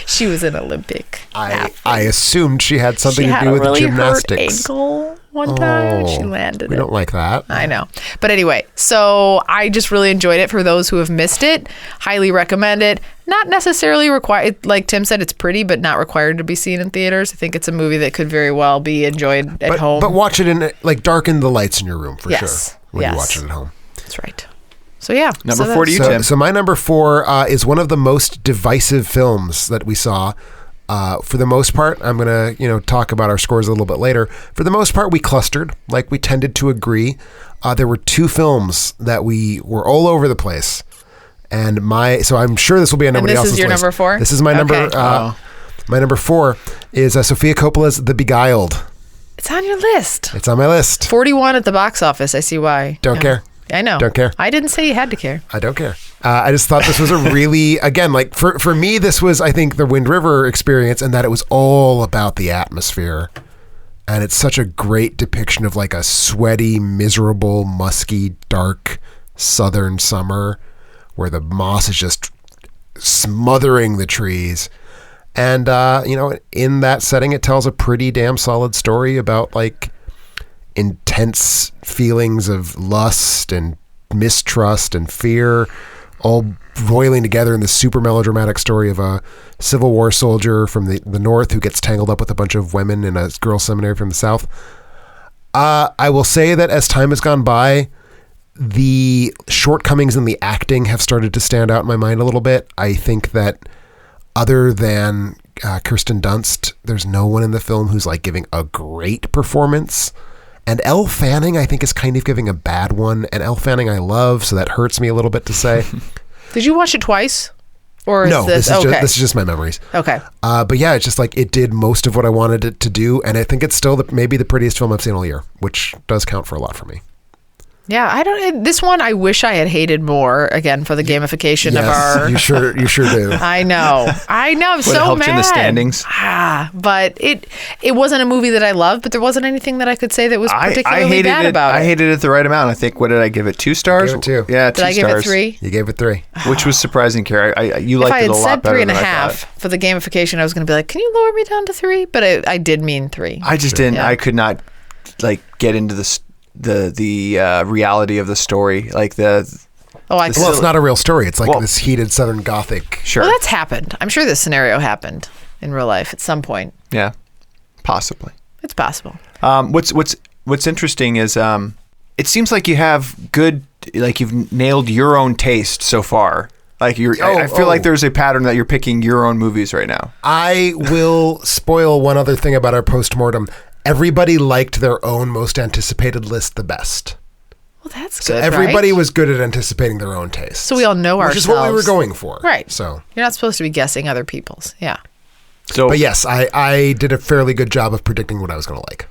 She was an Olympic. I assumed she had something to do with really gymnastics. Hurt ankle one time. She landed. We don't like that. I know, but anyway, so I just really enjoyed it. For those who have missed it, highly recommend it. Not necessarily required, like Tim said, it's pretty, but not required to be seen in theaters. I think it's a movie that could very well be enjoyed at home. But watch it in darken the lights in your room for sure when you watch it at home. That's right. So yeah, number 4 to you, Tim. So my number 4 is one of the most divisive films that we saw. For the most part, I'm gonna talk about our scores a little bit later. For the most part, we clustered, like we tended to agree. There were 2 films that we were all over the place, and so I'm sure this will be on nobody else's list. This is your number 4. This is my number. My number 4 is Sofia Coppola's The Beguiled. It's on your list. It's on my list. 41 at the box office. I see why. Don't care. I know. Don't care. I didn't say you had to care. I don't care. I just thought this was a really, again, like for me, this was, I think, the Wind River experience, and that it was all about the atmosphere. And it's such a great depiction of like a sweaty, miserable, musky, dark southern summer where the moss is just smothering the trees. And, in that setting, it tells a pretty damn solid story about like intense feelings of lust and mistrust and fear all roiling together in this super melodramatic story of a Civil War soldier from the North who gets tangled up with a bunch of women in a girls' seminary from the South. I will say that as time has gone by, the shortcomings in the acting have started to stand out in my mind a little bit. I think that other than Kirsten Dunst, there's no one in the film who's like giving a great performance. And Elle Fanning, I think, is kind of giving a bad one. And Elle Fanning I love, so that hurts me a little bit to say. Did you watch it twice? Or no, this is just my memories. Okay. But yeah, it's just like it did most of what I wanted it to do. And I think it's still maybe the prettiest film I've seen all year, which does count for a lot for me. Yeah, this one I wish I had hated more, again, for the gamification of our... you sure do. I know. I'm so mad. It helped you in the standings. But it wasn't a movie that I loved, but there wasn't anything that I could say that was particularly bad about it. I hated it the right amount. I think, what did I give it? 2 stars? I gave it 2. Yeah, 2 stars. Did I give it 3? You gave it 3. Which was surprising, Carrie. You liked it a lot better than I thought. If I had said 3.5 for the gamification, I was going to be like, can you lower me down to 3? But I did mean 3. I just didn't. Yeah. I could not get into the reality of the story, like it's not a real story. It's like this heated Southern Gothic. Sure. Well, that's happened. I'm sure this scenario happened in real life at some point. Yeah, possibly. It's possible. What's interesting is it seems like you have you've nailed your own taste so far. Like I feel like there's a pattern that you're picking your own movies right now. I will spoil one other thing about our postmortem. Everybody liked their own most anticipated list the best. Well, that's good. So everybody right? was good at anticipating their own taste. So we all know ourselves. Which is what we were going for. Right. So you're not supposed to be guessing other people's. Yeah. But yes, I did a fairly good job of predicting what I was going to like.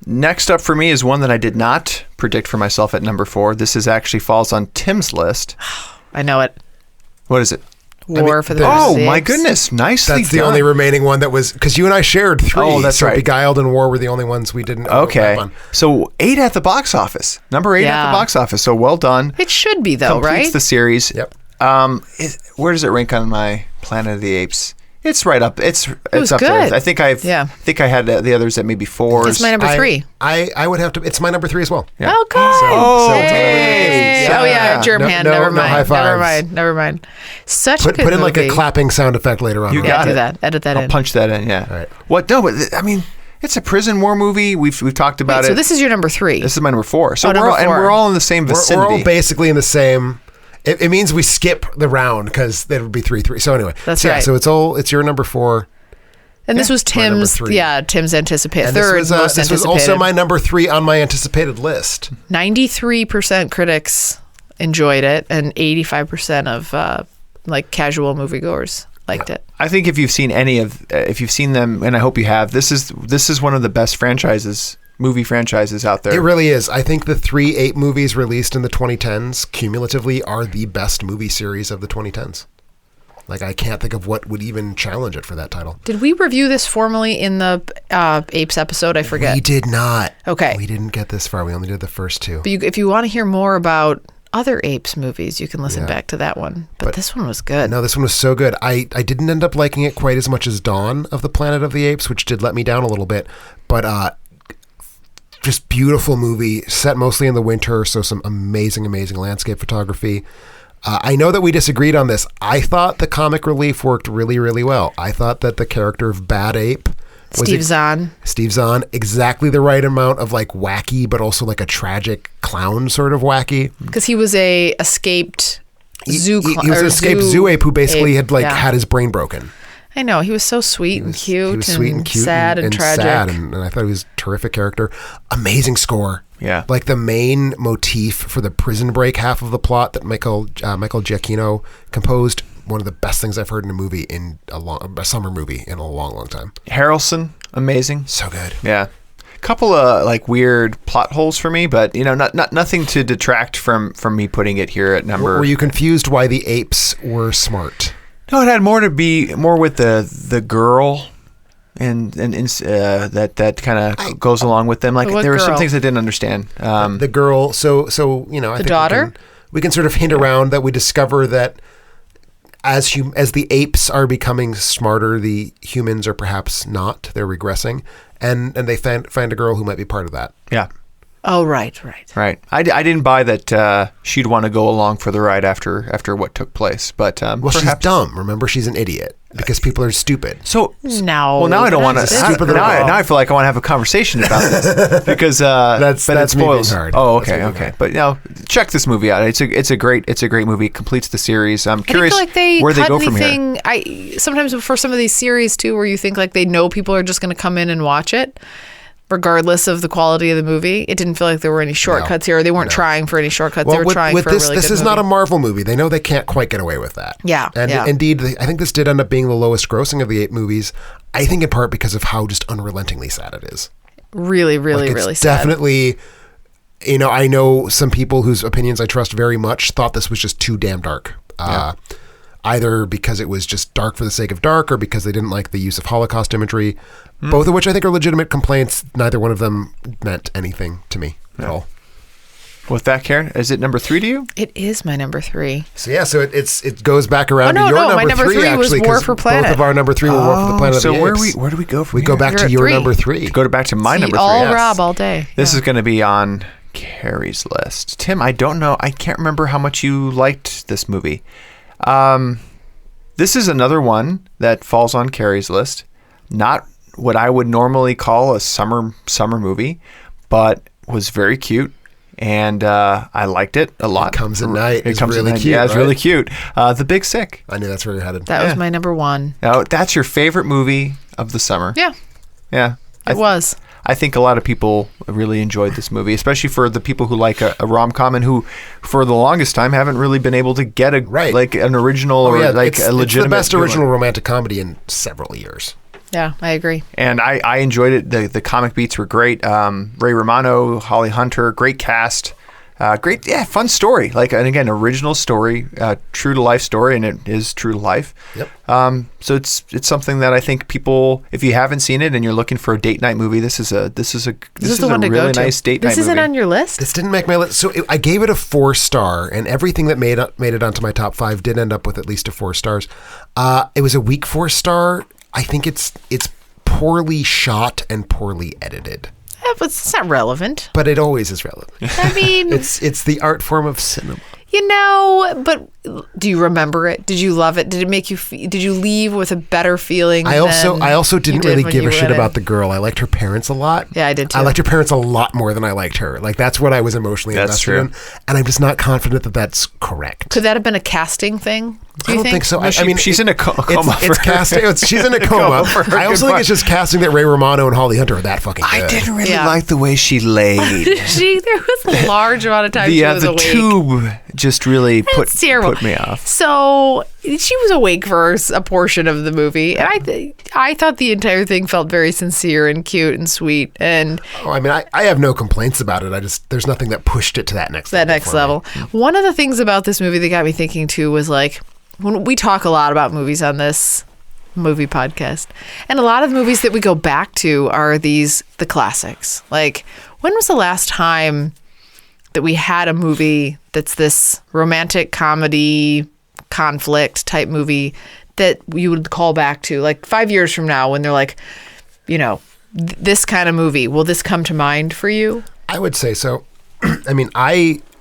Next up for me is one that I did not predict for myself at number 4. This actually falls on Tim's list. I know it. What is it? War for the Oh my goodness! Nicely That's the done. only remaining one that was because you and I shared 3. Oh, that's right. Beguiled and War were the only ones we didn't. Okay, on. So 8 at the box office. Number 8 at the box office. So well done. It should be though, Completes right? the series. Yep. Where does it rank on my Planet of the Apes? It's right up. It's was up good. there. I think I had the others at maybe 4s. It's my number 3. I would have to. It's my number 3 as well. Yeah. Oh, good. So Hey. Oh yeah, germ hand. No Never mind. high fives. Never mind. Such a good Put in movie. like a clapping sound effect later on. You got do it. that. Edit that I'll in. punch that in. Yeah. All right. What? No, but I mean, it's a prison war movie. We've talked about it. So this is your number 3. This is my number 4. So number 4. And we're all in the same vicinity. We're all basically in the same. It means we skip the round because that would be 3-3. So anyway, That's right. right. So it's your number 4. And this was my number Tim's. 3. Yeah, Tim's anticipated. And Third this most anticipated. was also my number 3 on my anticipated list. 93% critics enjoyed it, and 85% of casual moviegoers liked it. I think if you've seen them, and I hope you have, this is one of the best movie franchises out there. It really is. I think the 3 Ape movies released in the 2010s cumulatively are the best movie series of the 2010s. Like, I can't think of what would even challenge it for that title. Did we review this formally in the Apes episode? I forget. We did not. Okay. We didn't get this far. We only did the first 2. But if you want to hear more about other Apes movies, you can listen back to that one. But this one was good. No, this one was so good. I didn't end up liking it quite as much as Dawn of the Planet of the Apes, which did let me down a little bit. But just beautiful movie, set mostly in the winter, so some amazing landscape photography. I know that we disagreed on this. I thought the comic relief worked really, really well. I thought that the character of Bad Ape was Steve Zahn, exactly the right amount of like wacky, but also like a tragic clown sort of wacky. Because he was a escaped zoo. He was an escaped zoo ape who basically had his brain broken. I know. He was so sweet and cute. He was sweet and cute, sad and tragic. Sad, and I thought he was a terrific character. Amazing score. Yeah. Like the main motif for the prison break half of the plot that Michael Giacchino composed, one of the best things I've heard in a movie a summer movie in a long, long time. Harrelson, amazing. So good. Yeah. Couple of like weird plot holes for me, but nothing to detract from me putting it here at number. Were you confused why the apes were smart? No, it had more with the girl, and that kind of goes along with them. Like there were some things I didn't understand. The girl. So I think daughter. We can sort of hint around that we discover that as the apes are becoming smarter, the humans are perhaps not. They're regressing, and they find a girl who might be part of that. Yeah. Oh, right. Right. I didn't buy that she'd want to go along for the ride after what took place. But well, she's dumb. Remember, she's an idiot because people are stupid. So no. Well, now I don't want to. Now I feel like I want to have a conversation about this because that's spoils. Hard. Oh, okay. But check this movie out. It's a great movie. It completes the series. I'm curious where they go from here. Sometimes for some of these series too, where you think like they know people are just going to come in and watch it, regardless of the quality of the movie. It didn't feel like there were any shortcuts here. Or they weren't trying for any shortcuts. They were trying for a really good This is not a Marvel movie. They know they can't quite get away with that. Yeah. And indeed, I think this did end up being the lowest grossing of the 8 movies. I think in part because of how just unrelentingly sad it is. Really, really, really sad. Definitely, I know some people whose opinions I trust very much thought this was just too damn dark. Either because it was just dark for the sake of dark or because they didn't like the use of Holocaust imagery, both of which I think are legitimate complaints. Neither one of them meant anything to me at all. With that, Karen, is it number 3 to you? It is my number 3. So it goes back around to your my number 3 actually, was War for Planet. Both of our number 3 were War for the Planet of the Apes. So where do we go from here? We go back to your number 3. Go back to my number 3. All Rob all day. This is going to be on Carrie's list. Tim, I don't know. I can't remember how much you liked this movie. This is another one that falls on Carrie's list. Not what I would normally call a summer movie, but was very cute. And I liked it a lot. It Comes at Night. It's really cute. Yeah, it's really cute. The Big Sick. I knew that's where you're headed. That was my number 1. Oh, that's your favorite movie of the summer. Yeah. Yeah. It was. I think a lot of people really enjoyed this movie, especially for the people who like a rom-com and who, for the longest time, haven't really been able to get an original a legitimate. It's the best original romantic comedy in several years. Yeah, I agree. And I enjoyed it. The comic beats were great. Ray Romano, Holly Hunter, great cast. Great, fun story. And again, original story, true to life story, and it is true to life. Yep. So it's something that I think people, if you haven't seen it and you're looking for a date night movie, this is a really nice date night movie. This isn't on your list? This didn't make my list. So I gave it a 4-star, and everything that made it onto my top 5 did end up with at least a 4 stars. It was a weak 4-star. I think it's poorly shot and poorly edited. But it's not relevant. But it always is relevant. I mean, it's the art form of cinema. But do you remember it? Did you love it? Did it make you? Did you leave with a better feeling? I also didn't really give a shit about the girl. I liked her parents a lot. Yeah, I did too. I liked her parents a lot more than I liked her. That's what I was emotionally invested in, and I'm just not confident that that's correct. Could that have been a casting thing? I don't think so. No, I mean, she's in a coma. It's casting. She's in a coma. I also think it's just casting that Ray Romano and Holly Hunter are that fucking good. I didn't really like the way she laid. There was a large amount of time she was awake. The tube just really put me off. So she was awake for a portion of the movie, and I thought the entire thing felt very sincere and cute and sweet. And I have no complaints about it. There's nothing that pushed it to that next level. One of the things about this movie that got me thinking too was when we talk a lot about movies on this movie podcast, and a lot of the movies that we go back to are the classics. When was the last time that we had a movie that's this romantic comedy conflict type movie that you would call back to 5 years from now when they're this kind of movie, will this come to mind for you? I would say so.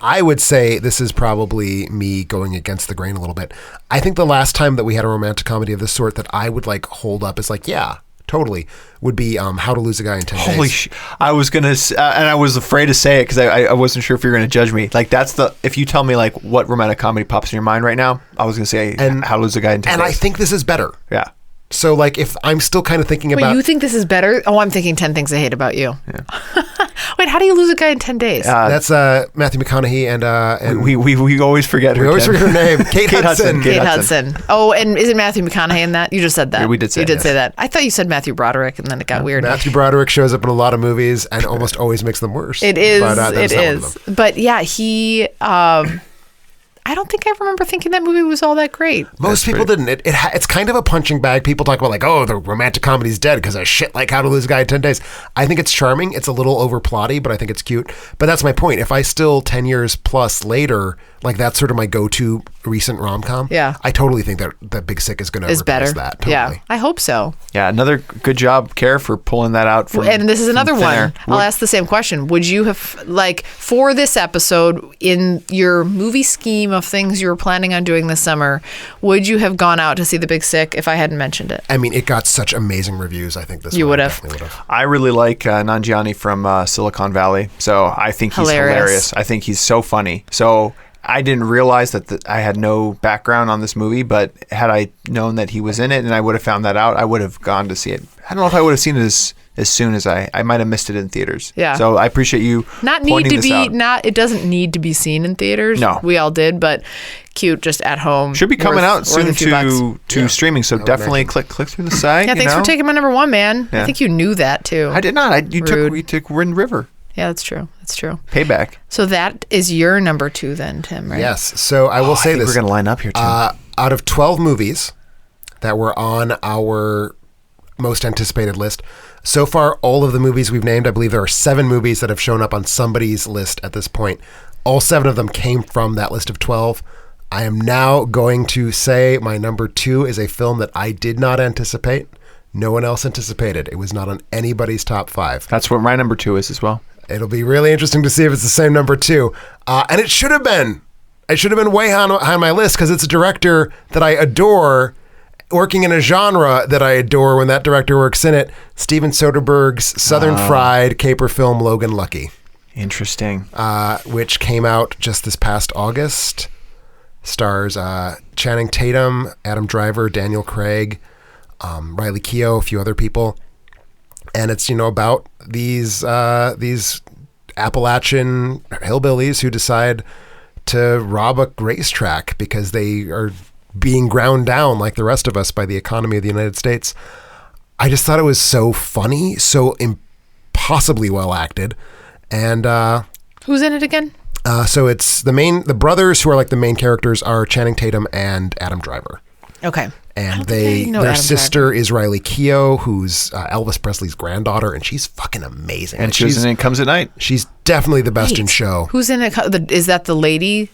I would say this is probably me going against the grain a little bit. I think the last time that we had a romantic comedy of this sort that I would hold up as totally, would be How to Lose a Guy in 10 Days. Holy shit. I was going to, and I was afraid to say it because I wasn't sure if you were going to judge me. If you tell me what romantic comedy pops in your mind right now, I was going to say How to Lose a Guy in 10 Days. And I think this is better. Yeah. So if I'm still kind of thinking about... Wait, you think this is better? Oh, I'm thinking 10 Things I Hate About You. Yeah. Wait, How do you lose a guy in 10 days? That's Matthew McConaughey and we always forget her. We always forget her name. Kate Hudson. Kate Hudson. Oh, and is it Matthew McConaughey in that? You just said that. Yeah, we did say that. You did say that. I thought you said Matthew Broderick, and then it got weird. Matthew Broderick shows up in a lot of movies and almost always makes them worse. It is. But yeah, he... I don't think I remember thinking that movie was all that great. Most people didn't. It's kind of a punching bag. People talk about like, oh, the romantic comedy's dead because of shit like How to Lose a Guy in 10 Days. I think it's charming. It's a little over plotty, but I think it's cute. But that's my point. If I still 10 years plus later, like that's sort of my go-to recent rom-com. Yeah. I totally think that Big Sick is going to replace that. Totally. Yeah, I hope so. Yeah, another good job, Care, for pulling that out. And this is another thin one. air. I'll ask the same question. Would you have, like, for this episode, in your movie scheme of things you were planning on doing this summer, would you have gone out to see The Big Sick if I hadn't mentioned it? I mean, it got such amazing reviews. I think this You one would have. definitely would have. I really like Nanjiani from Silicon Valley, so I think he's hilarious. I think he's so funny. So I didn't realize that I had no background on this movie, but had I known that he was in it and I would have found that out, I would have gone to see it. I don't know if I would have seen it as soon as I might have missed it in theaters. Yeah. So I appreciate you pointing this out. It doesn't need to be seen in theaters. No. We all did, but cute just at home. Should be coming out soon to Yeah. streaming, so definitely click through the site. Yeah, thanks for taking my number one, man. Yeah. I think you knew that too. I did not. We took Wind River. Yeah, that's true. That's true. Payback. So that is your number 2 then, Tim, right? Yes. So I will say I think this. we're going to line up here, too. Out of 12 movies that were on our most anticipated list, so far, all of the movies we've named, I believe there are 7 movies that have shown up on somebody's list at this point. All 7 of them came from that list of 12. I am now going to say my number 2 is a film that I did not anticipate. No one else anticipated. It was not on anybody's top 5. That's what my number 2 is as well. It'll be really interesting to see if it's the same number 2. And it should have been. It should have been way on my list because it's a director that I adore, working in a genre that I adore when that director works in it. Steven Soderbergh's Southern Fried caper film Logan Lucky. Interesting. Which came out just this past August. Stars Channing Tatum, Adam Driver, Daniel Craig, Riley Keough, a few other people. And it's, about these Appalachian hillbillies who decide to rob a racetrack because they are being ground down like the rest of us by the economy of the United States. I just thought it was so funny, so impossibly well acted. And who's in it again? So it's the brothers who are like the main characters are Channing Tatum and Adam Driver. Okay. And their sister is Riley Keough, who's Elvis Presley's granddaughter, and she's fucking amazing. And she's in It Comes at Night. She's definitely the best in show. Who's in it? Is that the lady?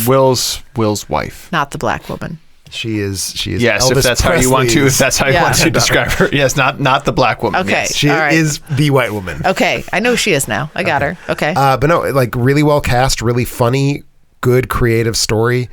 Will's wife. Not the black woman. She is. Yes, Elvis if that's how you want to. If that's how you want to describe her. Yes, not the black woman. Okay, yes. She is the white woman. Okay, I know she is now. I got her. Okay. But no, like really well cast, really funny, good creative story.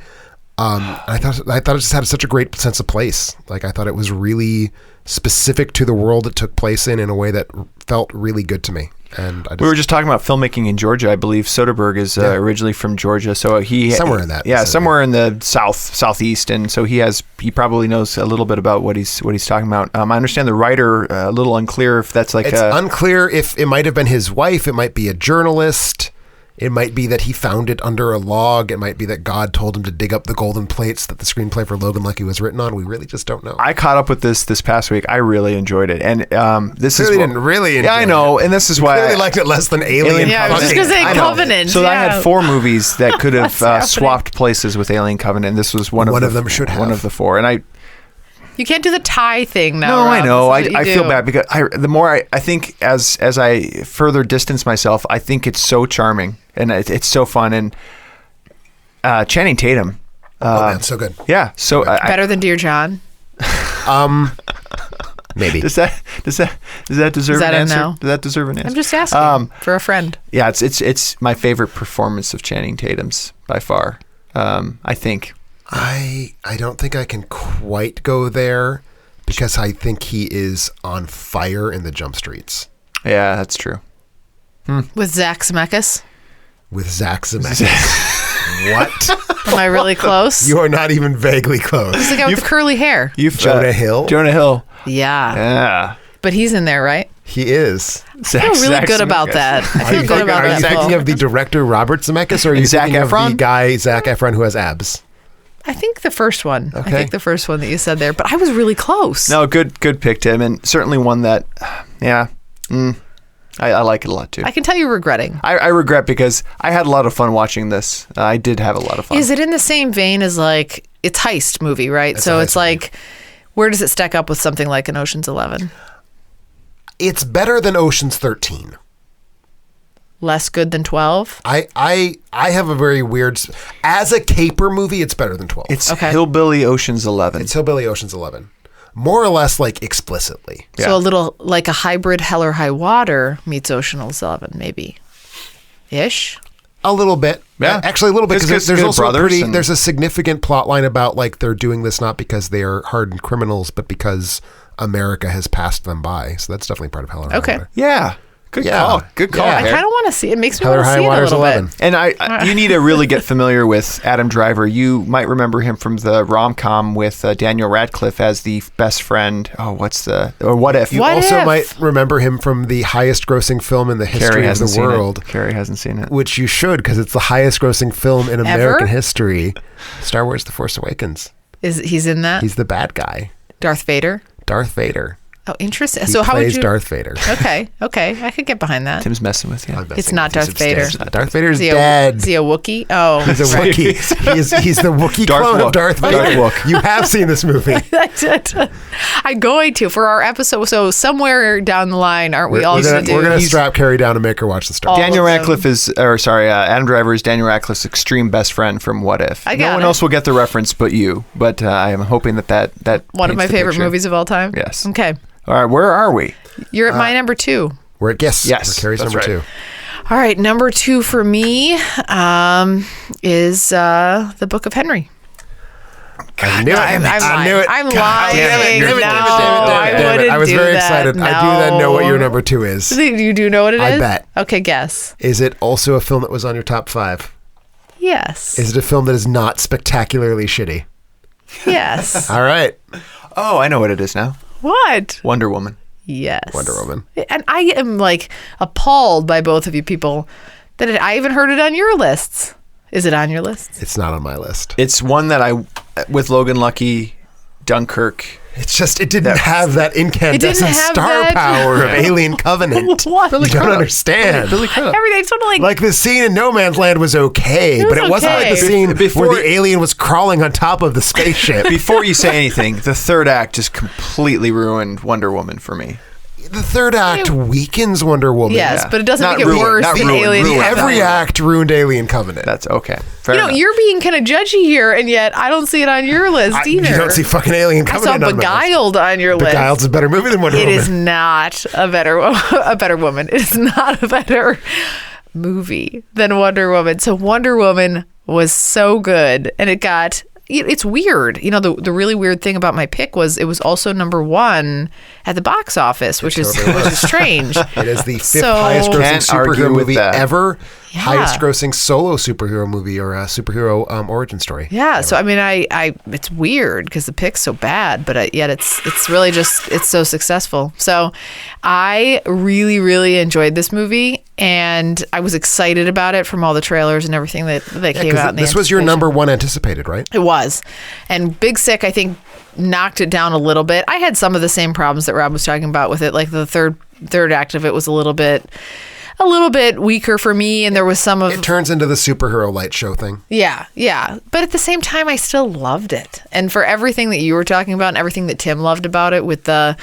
I thought it just had such a great sense of place. Like I thought it was really specific to the world it took place in a way that felt really good to me. And we were just talking about filmmaking in Georgia. I believe Soderbergh is originally from Georgia, so somewhere in that. Yeah, somewhere in the southeast, and so he probably knows a little bit about what he's talking about. I understand the writer a little unclear if that's like. It's unclear if it might have been his wife. It might be a journalist. It might be that he found it under a log. It might be that God told him to dig up the golden plates that the screenplay for Logan Lucky was written on. We really just don't know. I caught up with this past week. I really enjoyed it, and this clearly didn't really enjoy it. Yeah, I know, and this is why I liked it less than Alien. Yeah, I was just gonna say Covenant. So I had 4 movies that could have swapped places with Alien Covenant. This was one of them. Should have one of the 4, and You can't do the tie thing now. No, Rob. I know. I feel bad because the more I think as I further distance myself, I think it's so charming and it's so fun. And Channing Tatum. Man, so good. Yeah. So better than Dear John. Maybe. Does that deserve an answer? No? Does that deserve an answer? I'm just asking for a friend. Yeah, it's my favorite performance of Channing Tatum's by far. I think. I don't think I can quite go there because I think he is on fire in the Jump Streets. Yeah, that's true. With Zach Zemeckis? With Zach Zemeckis. What? Am I really close? You are not even vaguely close. He's the guy with the curly hair. Jonah Hill? Jonah Hill. Yeah. Yeah. But he's in there, right? He is. I feel really good about that. I feel good about that. Are you thinking of the director Robert Zemeckis or are you thinking of the guy Zac Efron who has abs? I think the first one. Okay. I think the first one that you said there, but I was really close. No, good pick, Tim, and certainly one that, I like it a lot too. I can tell you're regretting. I regret because I had a lot of fun watching this. I did have a lot of fun. Is it in the same vein as like it's heist movie, right? It's so a it's heist like, where does it stack up with something like an Ocean's 11? It's better than Ocean's 13. Less good than 12? I have a very weird... As a caper movie, it's better than 12. It's Hillbilly Ocean's 11. It's Hillbilly Ocean's 11. More or less, like, explicitly. Yeah. So a little like a hybrid Hell or High Water meets Ocean's 11, maybe. Ish? A little bit. Yeah. Actually, a little bit. It's Because there's good also brothers and- there's a significant plot line about, like, they're doing this not because they are hardened criminals, but because America has passed them by. So that's definitely part of Hell or High Okay. Water. Yeah. Good call. Good call. I Harry. kind of want to see it. Makes me Hell or want to High see it a Water's little 11. bit. And you need to really get familiar with Adam Driver. You might remember him from the rom-com with Daniel Radcliffe as the best friend. Oh, What If? You What also If? might remember him from the highest grossing film in the Carrie history of hasn't the seen world. it. Carrie hasn't seen it. Which you should, because it's the highest grossing film in American Ever? history. Star Wars The Force Awakens. He's in that? He's the bad guy. Darth Vader? Darth Vader. Oh, interesting. He So how would plays you... Darth Vader. Okay. I could get behind that. Tim's messing with you. It's not Darth Vader. Darth Vader's Is he dead. Is he a Wookiee? Oh, He's a Wookiee. He's the Wookiee Darth clone Wook. of Darth Darth Vader. Wook. You have seen this movie. I'm going to for our episode. So somewhere down the line, aren't we all We're going to do? gonna strap Carrie down and make her watch the Star Wars. Daniel of them. Radcliffe Adam Driver is Daniel Radcliffe's extreme best friend from What If. I No got one it. else will get the reference but you. But I am hoping that One of paints my the favorite picture. movies of all time. Yes. Okay. All right, where are we? You're at my number 2. We're at Yes. Yes, Carrie's that's number right. 2. All right, number 2 for me is The Book of Henry. I knew it. I'm I knew it. I'm God lying. damn it. No, Damn it. I wouldn't I was do very that. excited. I do then know what your No. number 2 is. You do know what it is? I bet. Okay, guess. Is it also a film that was on your top 5? Yes. Is it a film that is not spectacularly shitty? Yes. All right. Oh, I know what it is now. What? Wonder Woman. Yes. Wonder Woman. And I am like appalled by both of you people that I even heard it on your lists. Is it on your list? It's not on my list. It's one that with Logan Lucky, Dunkirk. It's just, it didn't have that incandescent have star that- power of Alien Covenant. What? You don't understand. Everything's sort of Like the scene in No Man's Land was okay, It but was it wasn't like the okay. scene Before- where the alien was crawling on top of the spaceship. Before you say anything, the third act just completely ruined Wonder Woman for me. The third act weakens Wonder Woman. Yes, Yeah. but it doesn't Not make it ruined, worse not than ruined, Alien ruined. Covenant. Every act ruined Alien Covenant. That's okay. Fair You know, enough. you're being kind of judgy here, and yet I don't see it on your list either. You don't see fucking Alien I Covenant saw on my list. Beguiled on your list. Beguiled's a better movie than Wonder It Woman. is not a better woman. It is not a better movie than Wonder Woman. So Wonder Woman was so good, and it's weird. You know, the really weird thing about my pick was it was also number 1 at the box office, which is strange. It is the 5th So- highest grossing Can't argue superhero with movie that. ever. Yeah. Highest grossing solo superhero movie or a superhero origin story. Yeah, so I mean, I it's weird because the pick's so bad, but yet it's really just it's so successful. So I really really enjoyed this movie, and I was excited about it from all the trailers and everything that came out. In the This was your anticipation. number 1 anticipated, right? It was, and Big Sick I think knocked it down a little bit. I had some of the same problems that Rob was talking about with it, like the third act of it was a little bit weaker for me, and there was some of It turns into the superhero light show thing. yeah. But at the same time, I still loved it. And for everything that you were talking about and everything that Tim loved about it with the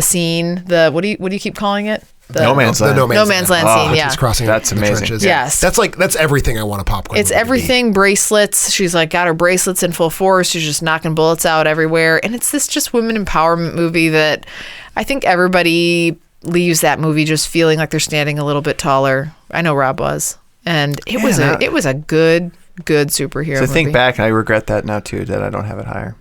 scene, what do you keep calling it? No Man's The Land. No Man's Land scene, yeah. She's crossing That's the amazing. trenches. Yes. That's everything I want a popcorn It's movie to be. everything bracelets. She's like got her bracelets in full force. She's just knocking bullets out everywhere. And it's this just women empowerment movie that I think everybody leaves that movie just feeling like they're standing a little bit taller. I know Rob was. And it was a good superhero To movie. think back, I regret that now too, that I don't have it higher.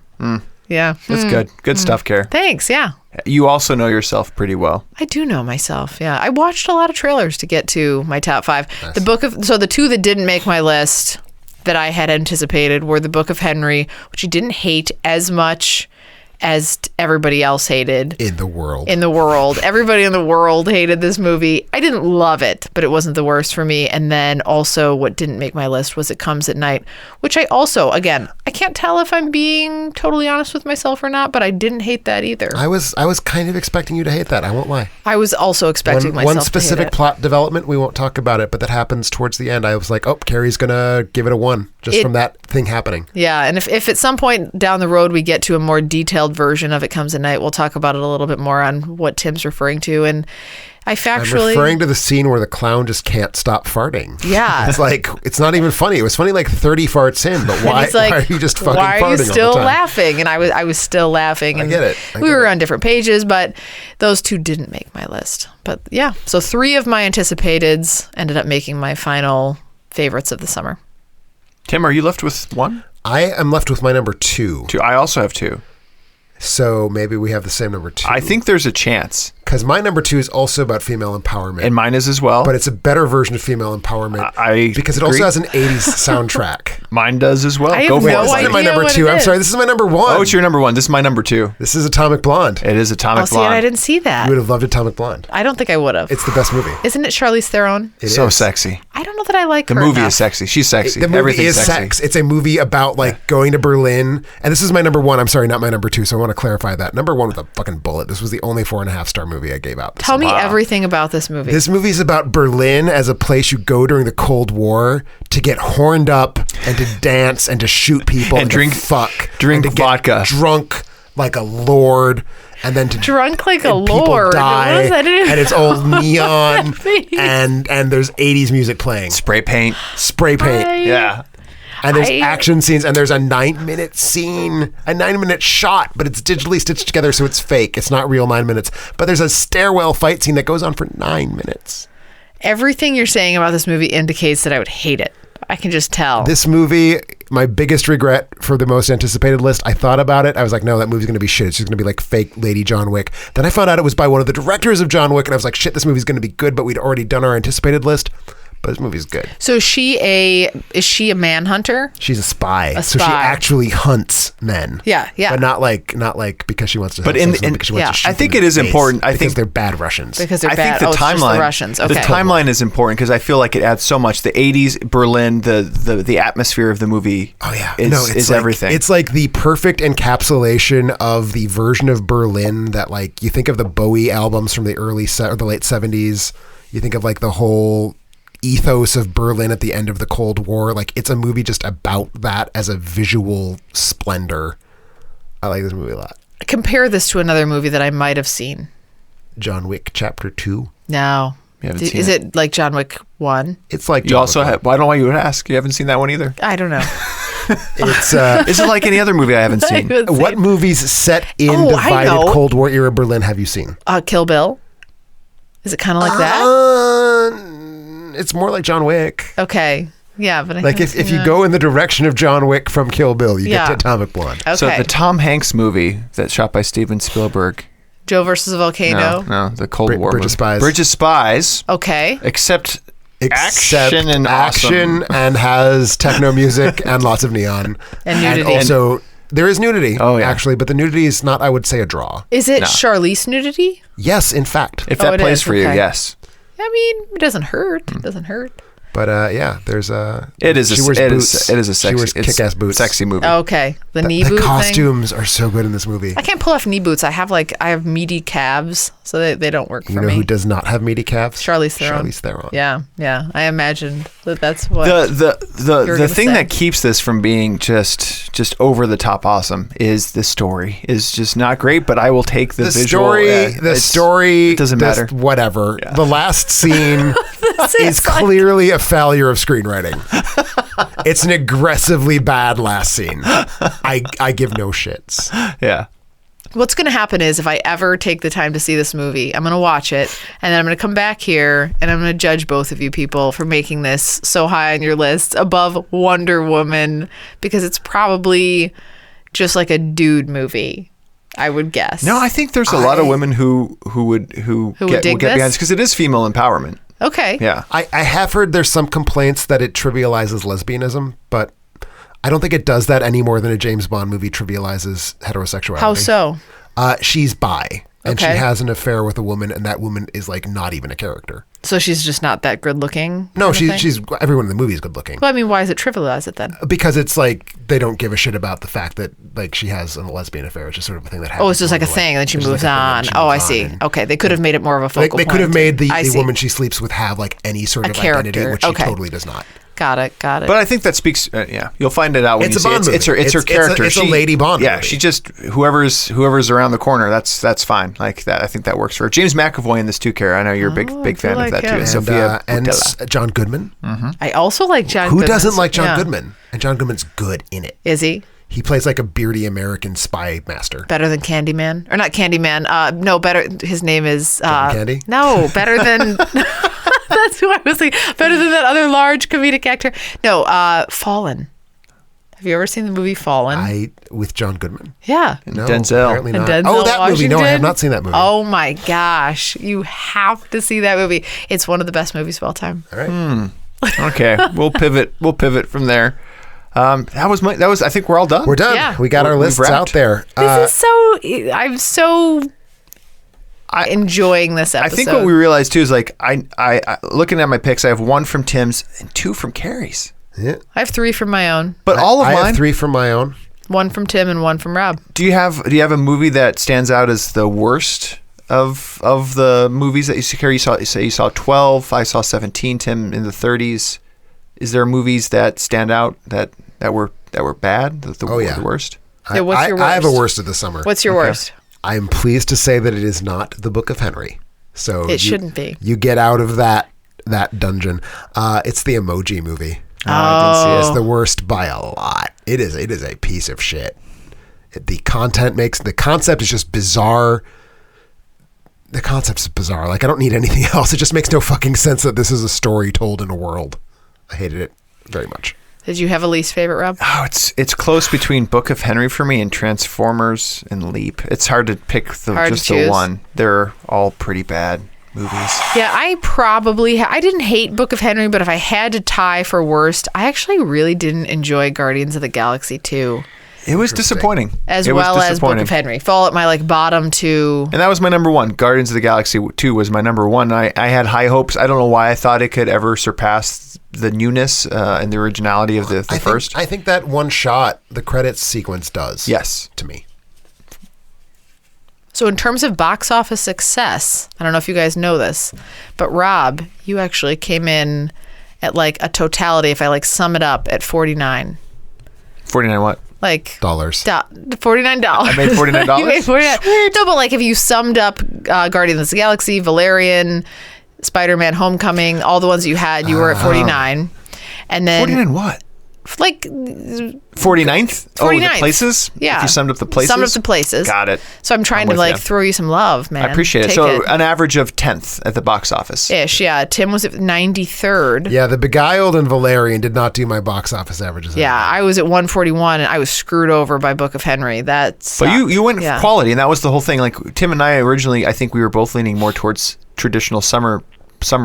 Yeah. That's good. Good stuff, Care. Thanks. Yeah. You also know yourself pretty well. I do know myself. Yeah. I watched a lot of trailers to get to my top 5. Nice. The 2 that didn't make my list that I had anticipated were The Book of Henry, which you didn't hate as much as everybody else hated. In the world. Everybody in the world hated this movie. I didn't love it, but it wasn't the worst for me. And then also what didn't make my list was It Comes at Night, which I also, again, I can't tell if I'm being totally honest with myself or not, but I didn't hate that either. I was kind of expecting you to hate that. I won't lie. I was also expecting myself one specific to hate it. plot development, we won't talk about it, but that happens towards the end. I was like, oh, Carrie's going to give it a 1 just from that thing happening. Yeah, and if at some point down the road we get to a more detailed version of It Comes at Night, we'll talk about it a little bit more on what Tim's referring to. And I'm referring to the scene where the clown just can't stop farting. Yeah. It's like, it's not even funny. It was funny like 30 farts in, but why are you just fucking farting why are you still all the time? laughing? And I was still laughing. And I get it. We were on different pages, but those two didn't make my list. But yeah, so 3 of my anticipateds ended up making my final favorites of the summer. Tim, are you left with 1? I am left with my number 2. 2. I also have 2. So maybe we have the same number 2. I think there's a chance. Because my number 2 is also about female empowerment. And mine is as well. But it's a better version of female empowerment. Because it also has an 80s soundtrack. Mine does as well. I have Go for no it. This isn't my idea number what 2. it I'm is. sorry. This is my number 1. Oh, it's your number 1. This is my number 2. This is Atomic Blonde. It is Atomic See, and I Blonde. didn't see that. You would have loved Atomic Blonde. I don't think I would have. It's the best movie. Isn't it Charlize Theron? It So is. sexy. I don't know that I like The her movie enough. is sexy. She's sexy. The movie Everything's is sexy. sex. It's a movie about like going to Berlin. And this is my number 1. I'm sorry, not my number 2. So I want to clarify that. Number 1 with a fucking bullet. This was the only 4.5 star movie I gave out. Tell me everything about this movie. This movie is about Berlin as a place you go during the Cold War to get horned up and to dance and to shoot people and drink- to fuck. drink and to vodka. Get drunk like a lord. And then to Drunk like a and people lord. die, What does that do? and it's old neon, mean? and there's 80s music playing, Spray paint. spray paint, Yeah. and there's I- action scenes, and there's a 9-minute scene, a 9-minute shot, but it's digitally stitched together, so it's fake. It's not real 9 minutes. But there's a stairwell fight scene that goes on for 9 minutes. Everything you're saying about this movie indicates that I would hate it. I can just tell. This movie, my biggest regret for the most anticipated list, I thought about it. I was like, no, that movie's going to be shit. It's just going to be like fake Lady John Wick. Then I found out it was by one of the directors of John Wick, and I was like, shit, this movie's going to be good, but we'd already done our anticipated list. But this movie's good. So is she a manhunter? She's a spy. A So she spy. actually hunts men. Yeah, yeah. But not like because she wants to. But have in- sex with them, in- because she wants yeah. to shoot I think them in it is the face important. I because think- they're bad Russians. Because they're I bad. think the it's just timeline. the Russians. Okay. The timeline is important because I feel like it adds so much. The 80s Berlin, the atmosphere of the movie. Oh yeah, is like, everything. It's like the perfect encapsulation of the version of Berlin that, like, you think of the Bowie albums from the or the late 70s. You think of like the whole ethos of Berlin at the end of the Cold War. Like, it's a movie just about that as a visual splendor. I like this movie a lot. Compare this to another movie that I might have seen. John Wick Chapter 2. No. You haven't seen Is it like John Wick 1? It's like You John also Wick. have. Well, I don't know why you would ask. You haven't seen that one either. I don't know. It's Is it like any other movie I haven't seen? what movies set in Oh, I divided know. Cold War era Berlin have you seen? Kill Bill? Is it kind of like that? It's more like John Wick. Okay. Yeah, but I Like haven't if seen you that. go in the direction of John Wick from Kill Bill, you Yeah. get to Atomic Blonde. Okay. So the Tom Hanks movie that's shot by Steven Spielberg. Joe versus a volcano. No, the Cold War Bridge of movie. Spies. Bridge of Spies. Okay. Except Except action and action awesome. and has techno music and lots of neon And nudity. also there is nudity. Oh, yeah. actually, but the nudity is not, I would say, a draw. Is it No. Charlize nudity? Yes, in fact. If Oh, that it plays is, for you, okay. yes. I mean, it doesn't hurt. It doesn't hurt. But yeah, there's a. It is. She A, wears it boots. is. It is a sexy. She wears it's kick-ass boots. Sexy movie. Okay. The knee boot The thing. costumes are so good in this movie. I can't pull off knee boots. I have meaty calves, so they don't work You for know me. who does not have meaty calves? Charlize Theron. Charlize Theron. Yeah. I imagined that's what. The were the gonna thing say. that keeps this from being just over the top awesome is the story is just not great. But I will take the visual. story. Yeah, The it's- story. It doesn't matter. Whatever. Yeah. The last scene is It's like- clearly a failure of screenwriting. It's an aggressively bad last scene. I give no shits. Yeah. What's going to happen is if I ever take the time to see this movie, I'm going to watch it and then I'm going to come back here and I'm going to judge both of you people for making this so high on your list above Wonder Woman because it's probably just like a dude movie, I would guess. No, I think there's a lot of women who would dig get this? behind because it is female empowerment. Okay. Yeah. I have heard there's some complaints that it trivializes lesbianism, but I don't think it does that any more than a James Bond movie trivializes heterosexuality. How so? She's bi, and she Okay. has an affair with a woman, and that woman is like not even a character. So she's just not that good looking? No, kind of thing? she's everyone in the movie is good looking. Well, I mean, why is it trivialize it then? Because it's like they don't give a shit about the fact that like she has a lesbian affair. It's just sort of a thing that happens. Oh, it's just like a along the thing, way. then she It's just moves like a thing, on. and she Oh, I moves on, see. and Okay, they could have made it more of a focal They point. could have made the I see. woman she sleeps with have like any sort A of identity, character. which she Okay. totally does not. Got it. But I think that speaks. You'll find it out when It's you a see Bond it. It's her. movie. It's her It's a- character. it's a Lady Bond Yeah, movie. she just whoever's around the corner. That's fine. Like that. I think that works for her. James McAvoy in this too, Kara. I know you're a big I fan like of that him. too. And, Sophia and Boutella. John Goodman. I also like John Who Goodman. doesn't like John Yeah. Goodman? And John Goodman's good in it. Is he? He plays like a beardy American spy master. Better than Candyman? Or not Candyman. No, better. His name is... John Candy? No, better than... That's who I was thinking. Better than that other large comedic actor. No, Fallen. Have you ever seen the movie Fallen? With John Goodman. Yeah. No, Denzel. apparently And not. Denzel Oh, that movie. No, I have Washington? not seen that movie. Oh my gosh. You have to see that movie. It's one of the best movies of all time. All right. Okay, we'll pivot. We'll pivot from there. That was. I think we're all done. We're done. Yeah. We got our We've lists wrapped. out there. This is so... I'm so enjoying this I episode. think what we realized too is like I looking at my picks, I have one from Tim's and two from Carrie's. Yeah. I have 3 from my own. But all of I mine. have 3 from my own. 1 from Tim and 1 from Rob. Do you have a movie that stands out as the worst of the movies that you see? Carrie, you saw 12. I saw 17. Tim in the 30s. Is there movies that stand out that were bad? Oh, yeah. The worst. Yeah, what's your I have a worst? worst of the summer. What's your worst? I'm pleased to say that it is not the Book of Henry. So It shouldn't be. You get out of that dungeon. It's the Emoji Movie. I didn't see It's the worst by a lot. It is a piece of shit. The concept is just bizarre. The concept's bizarre. Like I don't need anything else. It just makes no fucking sense that this is a story told in a world. I hated it very much. Did you have a least favorite, Rob? Oh, it's close between Book of Henry for me and Transformers and Leap. It's hard to pick Hard to just the choose. one. They're all pretty bad movies. Yeah, I probably... I didn't hate Book of Henry, but if I had to tie for worst, I actually really didn't enjoy Guardians of the Galaxy 2 It was disappointing. as It was well as Book disappointing. of Henry. Fall at my bottom 2. And that was my number one. Guardians of the Galaxy 2 was my number one. I had high hopes. I don't know why I thought it could ever surpass the newness and the originality of the first. I think that one shot, the credits sequence does. Yes. To me. So in terms of box office success, I don't know if you guys know this, but Rob, you actually came in at like a totality, if I like sum it up, at 49. 49 what? Like Dollars. $49. I made $49? You made $49. No, but like if you summed up Guardians of the Galaxy, Valerian, Spider-Man Homecoming, all the ones you had, you were at 49. And then 49 what? like 49th? Oh, 49th. the places? Yeah. If you summed up the places? Summed up the places. Got it. So I'm trying I'm to with like ya. throw you some love, man. I appreciate it. Take So an average of 10th at the box office. ish, yeah. Tim was at 93rd. Yeah, the Beguiled and Valerian did not do my box office averages. Yeah, I was at 141 and I was screwed over by Book of Henry. That's But you went for quality, and that was the whole thing. Like Tim and I originally, I think we were both leaning more towards traditional summer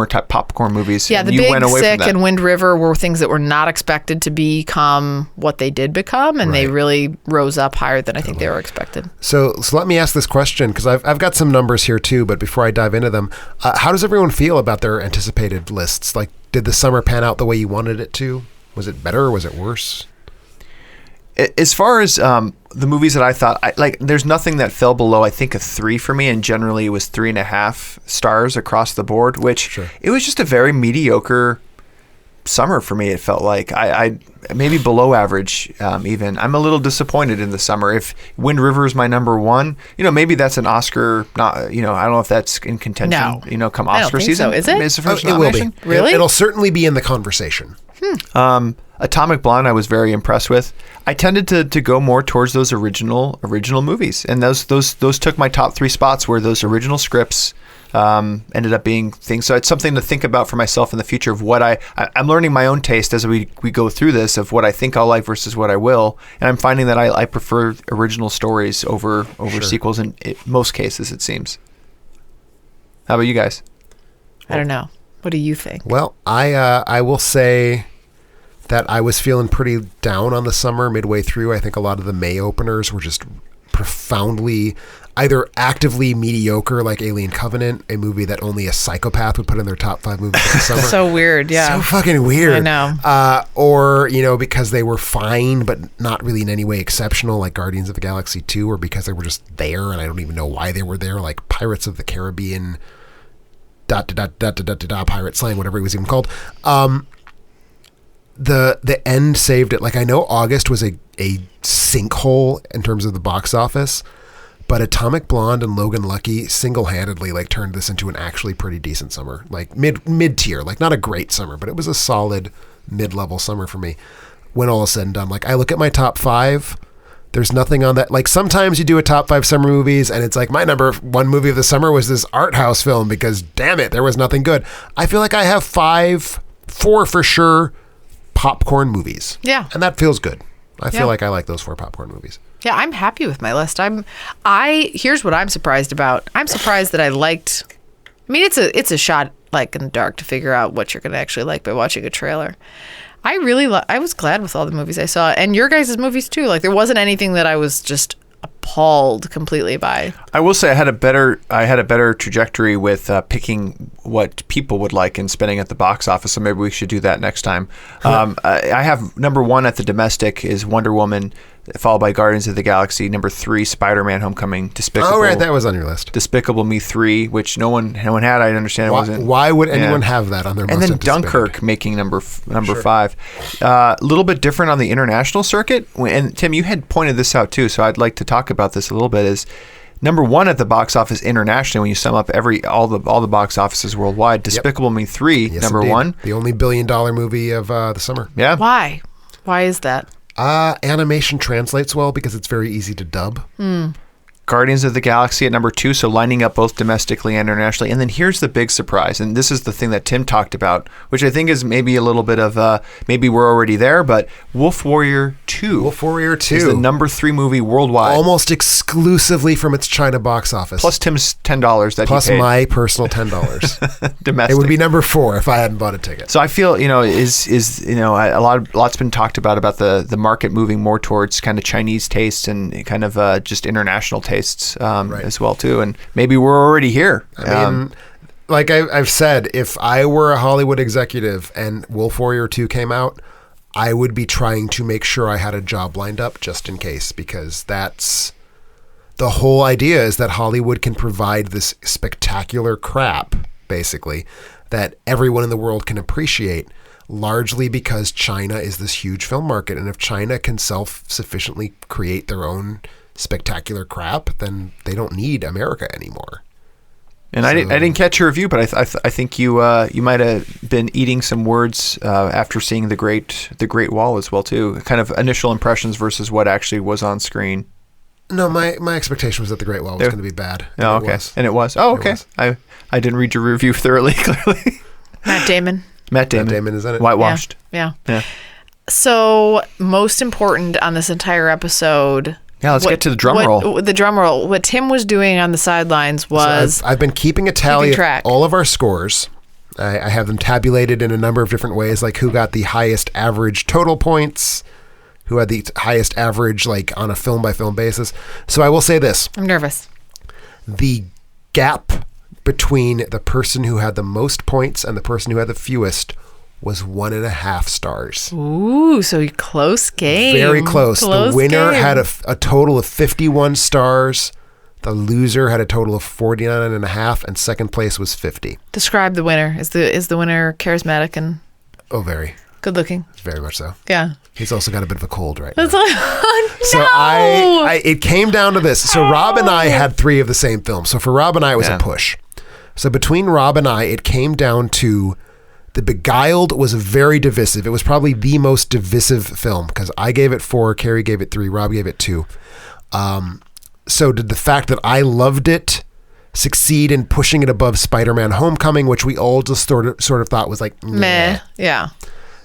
type popcorn movies. Yeah, and the you Big went away Sick from that. and Wind River were things that were not expected to become what they did become, and they really rose up higher than I think they were expected. So let me ask this question, because I've got some numbers here too, but before I dive into them, how does everyone feel about their anticipated lists? Like, did the summer pan out the way you wanted it to? Was it better or was it worse? As far as the movies that I thought, there's nothing that fell below, I think, a 3 for me, and generally it was 3.5 stars across the board, which it was just a very mediocre summer for me. It felt like I maybe below average even. I'm a little disappointed in the summer. If Wind River is my number one, maybe that's an Oscar. Not I don't know if that's in contention. No. Come I don't Oscar think season, so. Is it? It's the first It will be. nomination. Really? It'll certainly be in the conversation. Atomic Blonde, I was very impressed with. I tended to go more towards those original movies, and those took my top 3 spots where those original scripts ended up being things. So it's something to think about for myself in the future of what I'm learning my own taste as we go through this of what I think I'll like versus what I will, and I'm finding that I prefer original stories over sequels in most cases, it seems. How about you guys? I don't know. What do you think? Well, I will say that I was feeling pretty down on the summer midway through. I think a lot of the May openers were just profoundly either actively mediocre, like Alien Covenant, a movie that only a psychopath would put in their top 5 movies of the summer. So weird, yeah. So fucking weird. I know. Or, because they were fine, but not really in any way exceptional, like Guardians of the Galaxy 2, or because they were just there and I don't even know why they were there, like Pirates of the Caribbean, pirate slang, whatever it was even called. The end saved it. Like, I know August was a sinkhole in terms of the box office, but Atomic Blonde and Logan Lucky single-handedly like turned this into an actually pretty decent summer, like mid-tier, like not a great summer, but it was a solid mid-level summer for me. When all is said and done, like I look at my top 5, there's nothing on that. Like sometimes you do a top 5 summer movies and it's like my number 1 movie of the summer was this art house film because damn it, there was nothing good. I feel like I have 4 for sure popcorn movies. Yeah. And that feels good. I feel like I like those 4 popcorn movies. Yeah, I'm happy with my list. Here's what I'm surprised about. I'm surprised that I liked. I mean, it's a shot like in the dark to figure out what you're going to actually like by watching a trailer. I was glad with all the movies I saw, and your guys' movies too. Like there wasn't anything that I was just appalled completely by. I will say I had a better trajectory with picking what people would like and spending at the box office. So maybe we should do that next time. I have number 1 at the domestic is Wonder Woman, followed by Guardians of the Galaxy. Number 3, Spider-Man: Homecoming. Despicable. Oh, right, that was on your list. Despicable Me 3, which no one had. I understand it wasn't. Why would anyone have that on their? And most then Dunkirk making number 5. A little bit different on the international circuit. And Tim, you had pointed this out too, so I'd like to talk about this a little bit. Is number 1 at the box office internationally when you sum up all the box offices worldwide. Despicable Me 3, yes, number indeed. 1, the only $1 billion movie of the summer. Yeah. Why? Why is that? Animation translates well because it's very easy to dub. Guardians of the Galaxy at number 2, so lining up both domestically and internationally. And then here's the big surprise, and this is the thing that Tim talked about, which I think is maybe a little bit of maybe we're already there, but Wolf Warrior 2. Wolf Warrior 2 is the number 3 movie worldwide. Almost exclusively from its China box office. Plus Tim's $10 that Plus he paid. my personal $10. Domestic. It would be number 4 if I hadn't bought a ticket. So I feel, lots been talked about the market moving more towards kind of Chinese tastes and kind of just international tastes as well too, and maybe we're already here. I mean, like I've said, if I were a Hollywood executive and Wolf Warrior 2 came out, I would be trying to make sure I had a job lined up just in case, because that's the whole idea, is that Hollywood can provide this spectacular crap, basically, that everyone in the world can appreciate, largely because China is this huge film market. And if China can self-sufficiently create their own spectacular crap, then they don't need America anymore. And I didn't catch your review, but I think you might have been eating some words after seeing the Great Wall as well too. Kind of initial impressions versus what actually was on screen. No, my expectation was that the Great Wall was going to be bad. Oh, okay. And it was. Oh, okay. I didn't read your review thoroughly, clearly. Matt Damon is in it. Whitewashed. Yeah. So most important on this entire episode. Yeah, let's get to the drum roll. The drum roll. What Tim was doing on the sidelines was... So I've been keeping a tally of all of our scores. I have them tabulated in a number of different ways, like who got the highest average total points, who had the highest average, like on a film-by-film basis. So I will say this. I'm nervous. The gap between the person who had the most points and the person who had the fewest was 1.5 stars. Ooh, so close game. Very close. The winner had a total of 51 stars. The loser had a total of 49.5, and second place was 50. Describe the winner. Is the winner charismatic and very good looking? Very much so. Yeah. He's also got a bit of a cold right now. No! So it came down to this. So Rob and I had 3 of the same film. So for Rob and I, it was a push. So between Rob and I, it came down to The Beguiled was very divisive. It was probably the most divisive film because I gave it 4, Carrie gave it 3, Rob gave it 2. So did the fact that I loved it succeed in pushing it above Spider-Man: Homecoming, which we all just sort of thought was like meh. Yeah.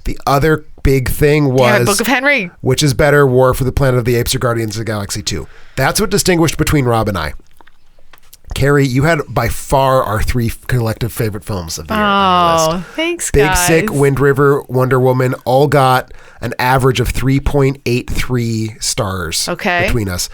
The other big thing was Book of Henry. Which is better, War for the Planet of the Apes or Guardians of the Galaxy 2? That's what distinguished between Rob and I. Carrie, you had by far our 3 collective favorite films of the year on your list. Thanks, Big guys. Sick, Wind River, Wonder Woman all got an average of 3.83 stars between us.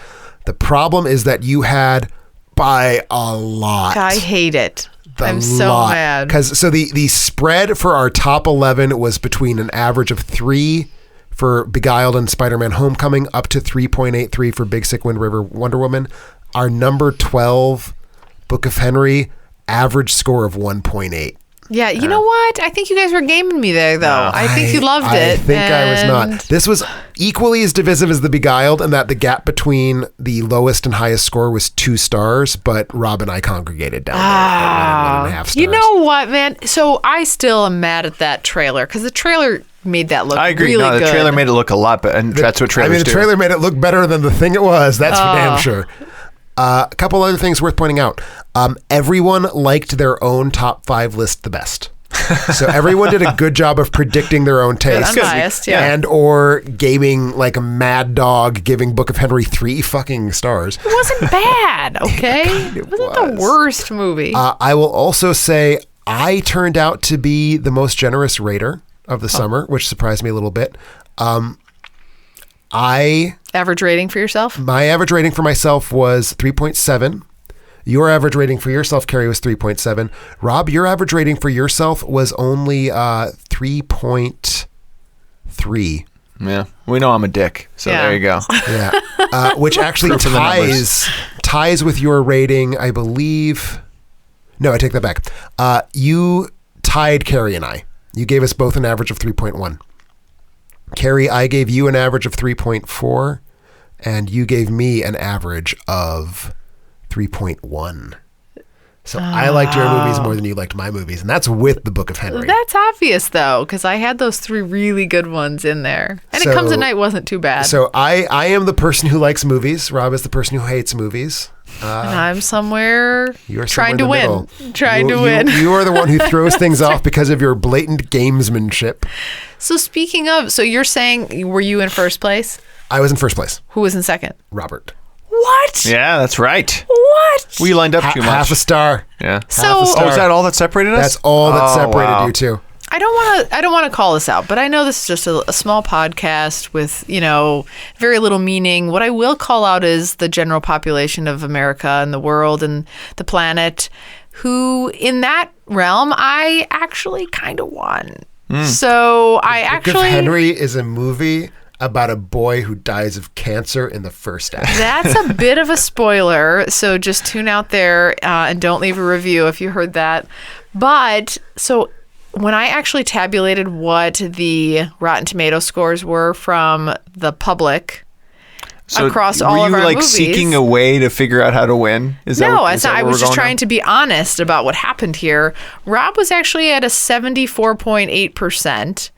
The problem is that you had by a lot. I hate it. I'm so mad. Because the spread for our top 11 was between an average of 3 for Beguiled and Spider-Man Homecoming up to 3.83 for Big Sick, Wind River, Wonder Woman. Our number 12, Book of Henry, average score of 1.8. Yeah, you know what? I think you guys were gaming me there, though. I think you loved it. I think I was not. This was equally as divisive as The Beguiled, in that the gap between the lowest and highest score was 2 stars, but Rob and I congregated down there at 1.5 stars. You know what, man? So I still am mad at that trailer, because the trailer made that look I agree. really No, the good. trailer made it look a lot better, and that's what trailers do. The trailer made it look better than the thing it was. That's for damn sure. A couple other things worth pointing out. Everyone liked their own top 5 list the best. So everyone did a good job of predicting their own taste. Unbiased, yeah. And or gaming like a mad dog, giving Book of Henry 3 fucking stars. It wasn't bad, okay? It wasn't the worst movie. I will also say I turned out to be the most generous rater of the summer, which surprised me a little bit. Average rating for yourself? My average rating for myself was 3.7. Your average rating for yourself, Carrie, was 3.7. Rob, your average rating for yourself was only 3.3. Yeah, we know I'm a dick, so there you go. Yeah, which actually ties with your rating, I believe. No, I take that back. You tied Carrie and I. You gave us both an average of 3.1. Carrie, I gave you an average of 3.4, and you gave me an average of 3.1. So I liked your movies more than you liked my movies, and that's with the Book of Henry. That's obvious, though, because I had those 3 really good ones in there. And It Comes at Night wasn't too bad. So I am the person who likes movies. Rob is the person who hates movies. And I'm somewhere trying to win. Trying to win. You are the one who throws things off because of your blatant gamesmanship. So speaking of, so you're saying, were you in first place? I was in first place. Who was in second? Robert. What? Yeah, that's right. What? We lined up too much. Half a star. Yeah. So, is that all that separated us? That's all that separated you two. I don't want to call this out, but I know this is just a small podcast with, very little meaning. What I will call out is the general population of America and the world and the planet, who in that realm I actually kind of won. So Book of Henry is a movie about a boy who dies of cancer in the first act. That's a bit of a spoiler, so just tune out there and don't leave a review if you heard that. But so when I actually tabulated what the Rotten Tomato scores were from the public across all of our movies. Were you seeking a way to figure out how to win? No, it's not. I was just trying to be honest about what happened here. Rob was actually at a 74.8%.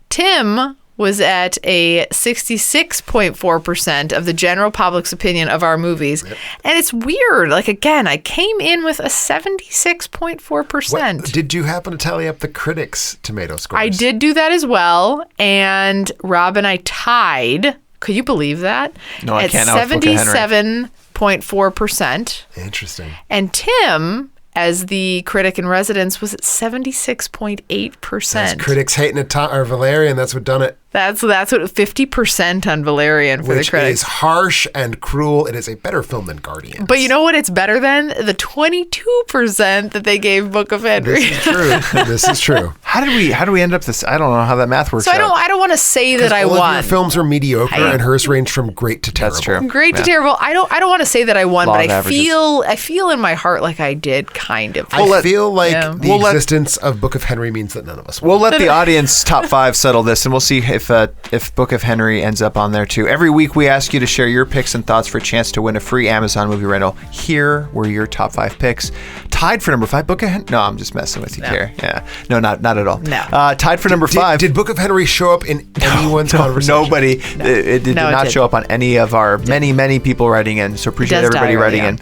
Tim was at a 66.4% of the general public's opinion of our movies. Yep. And it's weird. Like, again, I came in with a 76.4%. Did you happen to tally up the critics' tomato scores? I did do that as well. And Rob and I tied. Could you believe that? No, I can't. At 77.4%. Interesting. And Tim, as the critic in residence, was at 76.8%. As critics hating Valerian, that's what done it. That's what 50% on Valerian for the critics. Which is harsh and cruel. It is a better film than Guardians. But you know what? It's better than the 22% that they gave Book of Henry. This is true. This is true. How do we end up this? I don't know how that math works. So I don't want to say that I won. All of your films are mediocre, and hers range from great to terrible. That's true. Great to terrible. I don't want to say that I won, but I feel in my heart like I did, kind of. I feel like the existence of Book of Henry means that none of us won. We'll let the audience top 5 settle this, and we'll see if Book of Henry ends up on there too. Every week we ask you to share your picks and thoughts for a chance to win a free Amazon movie rental. Here were your top 5 picks. Tied for number 5, Book of Henry. No, I'm just messing with you, Carrie. Yeah, no, not at all. No. Tied for number 5. Did Book of Henry show up in anyone's conversation? Nobody. No. It did not show up on any of our many people writing in. So appreciate everybody writing in.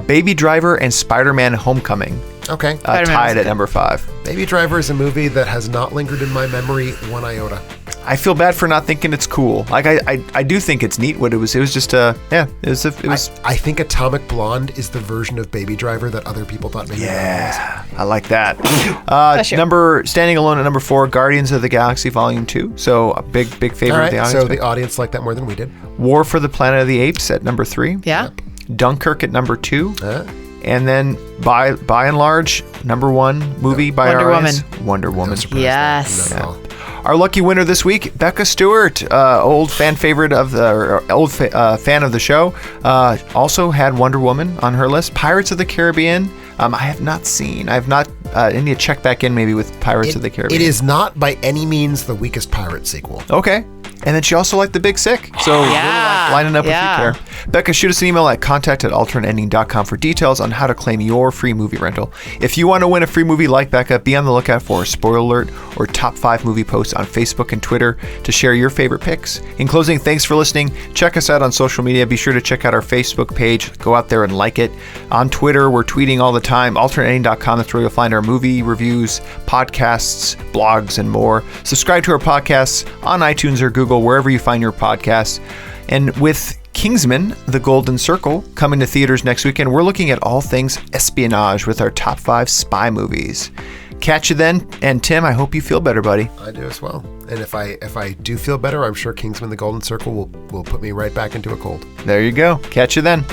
Baby Driver and Spider-Man Homecoming Okay. Tied at number 5. Baby Driver is a movie that has not lingered in my memory one iota. I feel bad for not thinking it's cool. Like I do think it's neat what it was. It was just it was. I think Atomic Blonde is the version of Baby Driver that other people thought Baby Driver was. I like that. Standing alone at number 4, Guardians of the Galaxy Volume 2. So a big favorite All right, of the audience. so the audience liked that more than we did. War for the Planet of the Apes at number 3. Yeah. Dunkirk at number 2. And then by and large, number 1 movie by Wonder our Woman. eyes, Wonder Woman. Yes. Not at all. Our lucky winner this week, Becca Stewart, old fan favorite of fan of the show, also had Wonder Woman on her list. Pirates of the Caribbean, I have not seen. I need to check back in maybe with Pirates of the Caribbean. It is not by any means the weakest pirate sequel. Okay. And then she also liked The Big Sick. So really lining up with you, Claire. Becca, shoot us an email at contact@alternateending.com for details on how to claim your free movie rental. If you want to win a free movie like Becca, be on the lookout for a spoiler alert or top 5 movie posts on Facebook and Twitter to share your favorite picks. In closing, thanks for listening. Check us out on social media. Be sure to check out our Facebook page. Go out there and like it. On Twitter, we're tweeting all the time. Alternateending.com, that's where you'll find our movie reviews, podcasts, blogs, and more. Subscribe to our podcasts on iTunes or Google, wherever you find your podcasts. And with Kingsman: The Golden Circle coming to theaters next weekend, we're looking at all things espionage with our top 5 spy movies. Catch you then, and Tim, I hope you feel better, buddy. I do as well. And if I do feel better, I'm sure Kingsman: The Golden Circle will put me right back into a cold. There you go. Catch you then.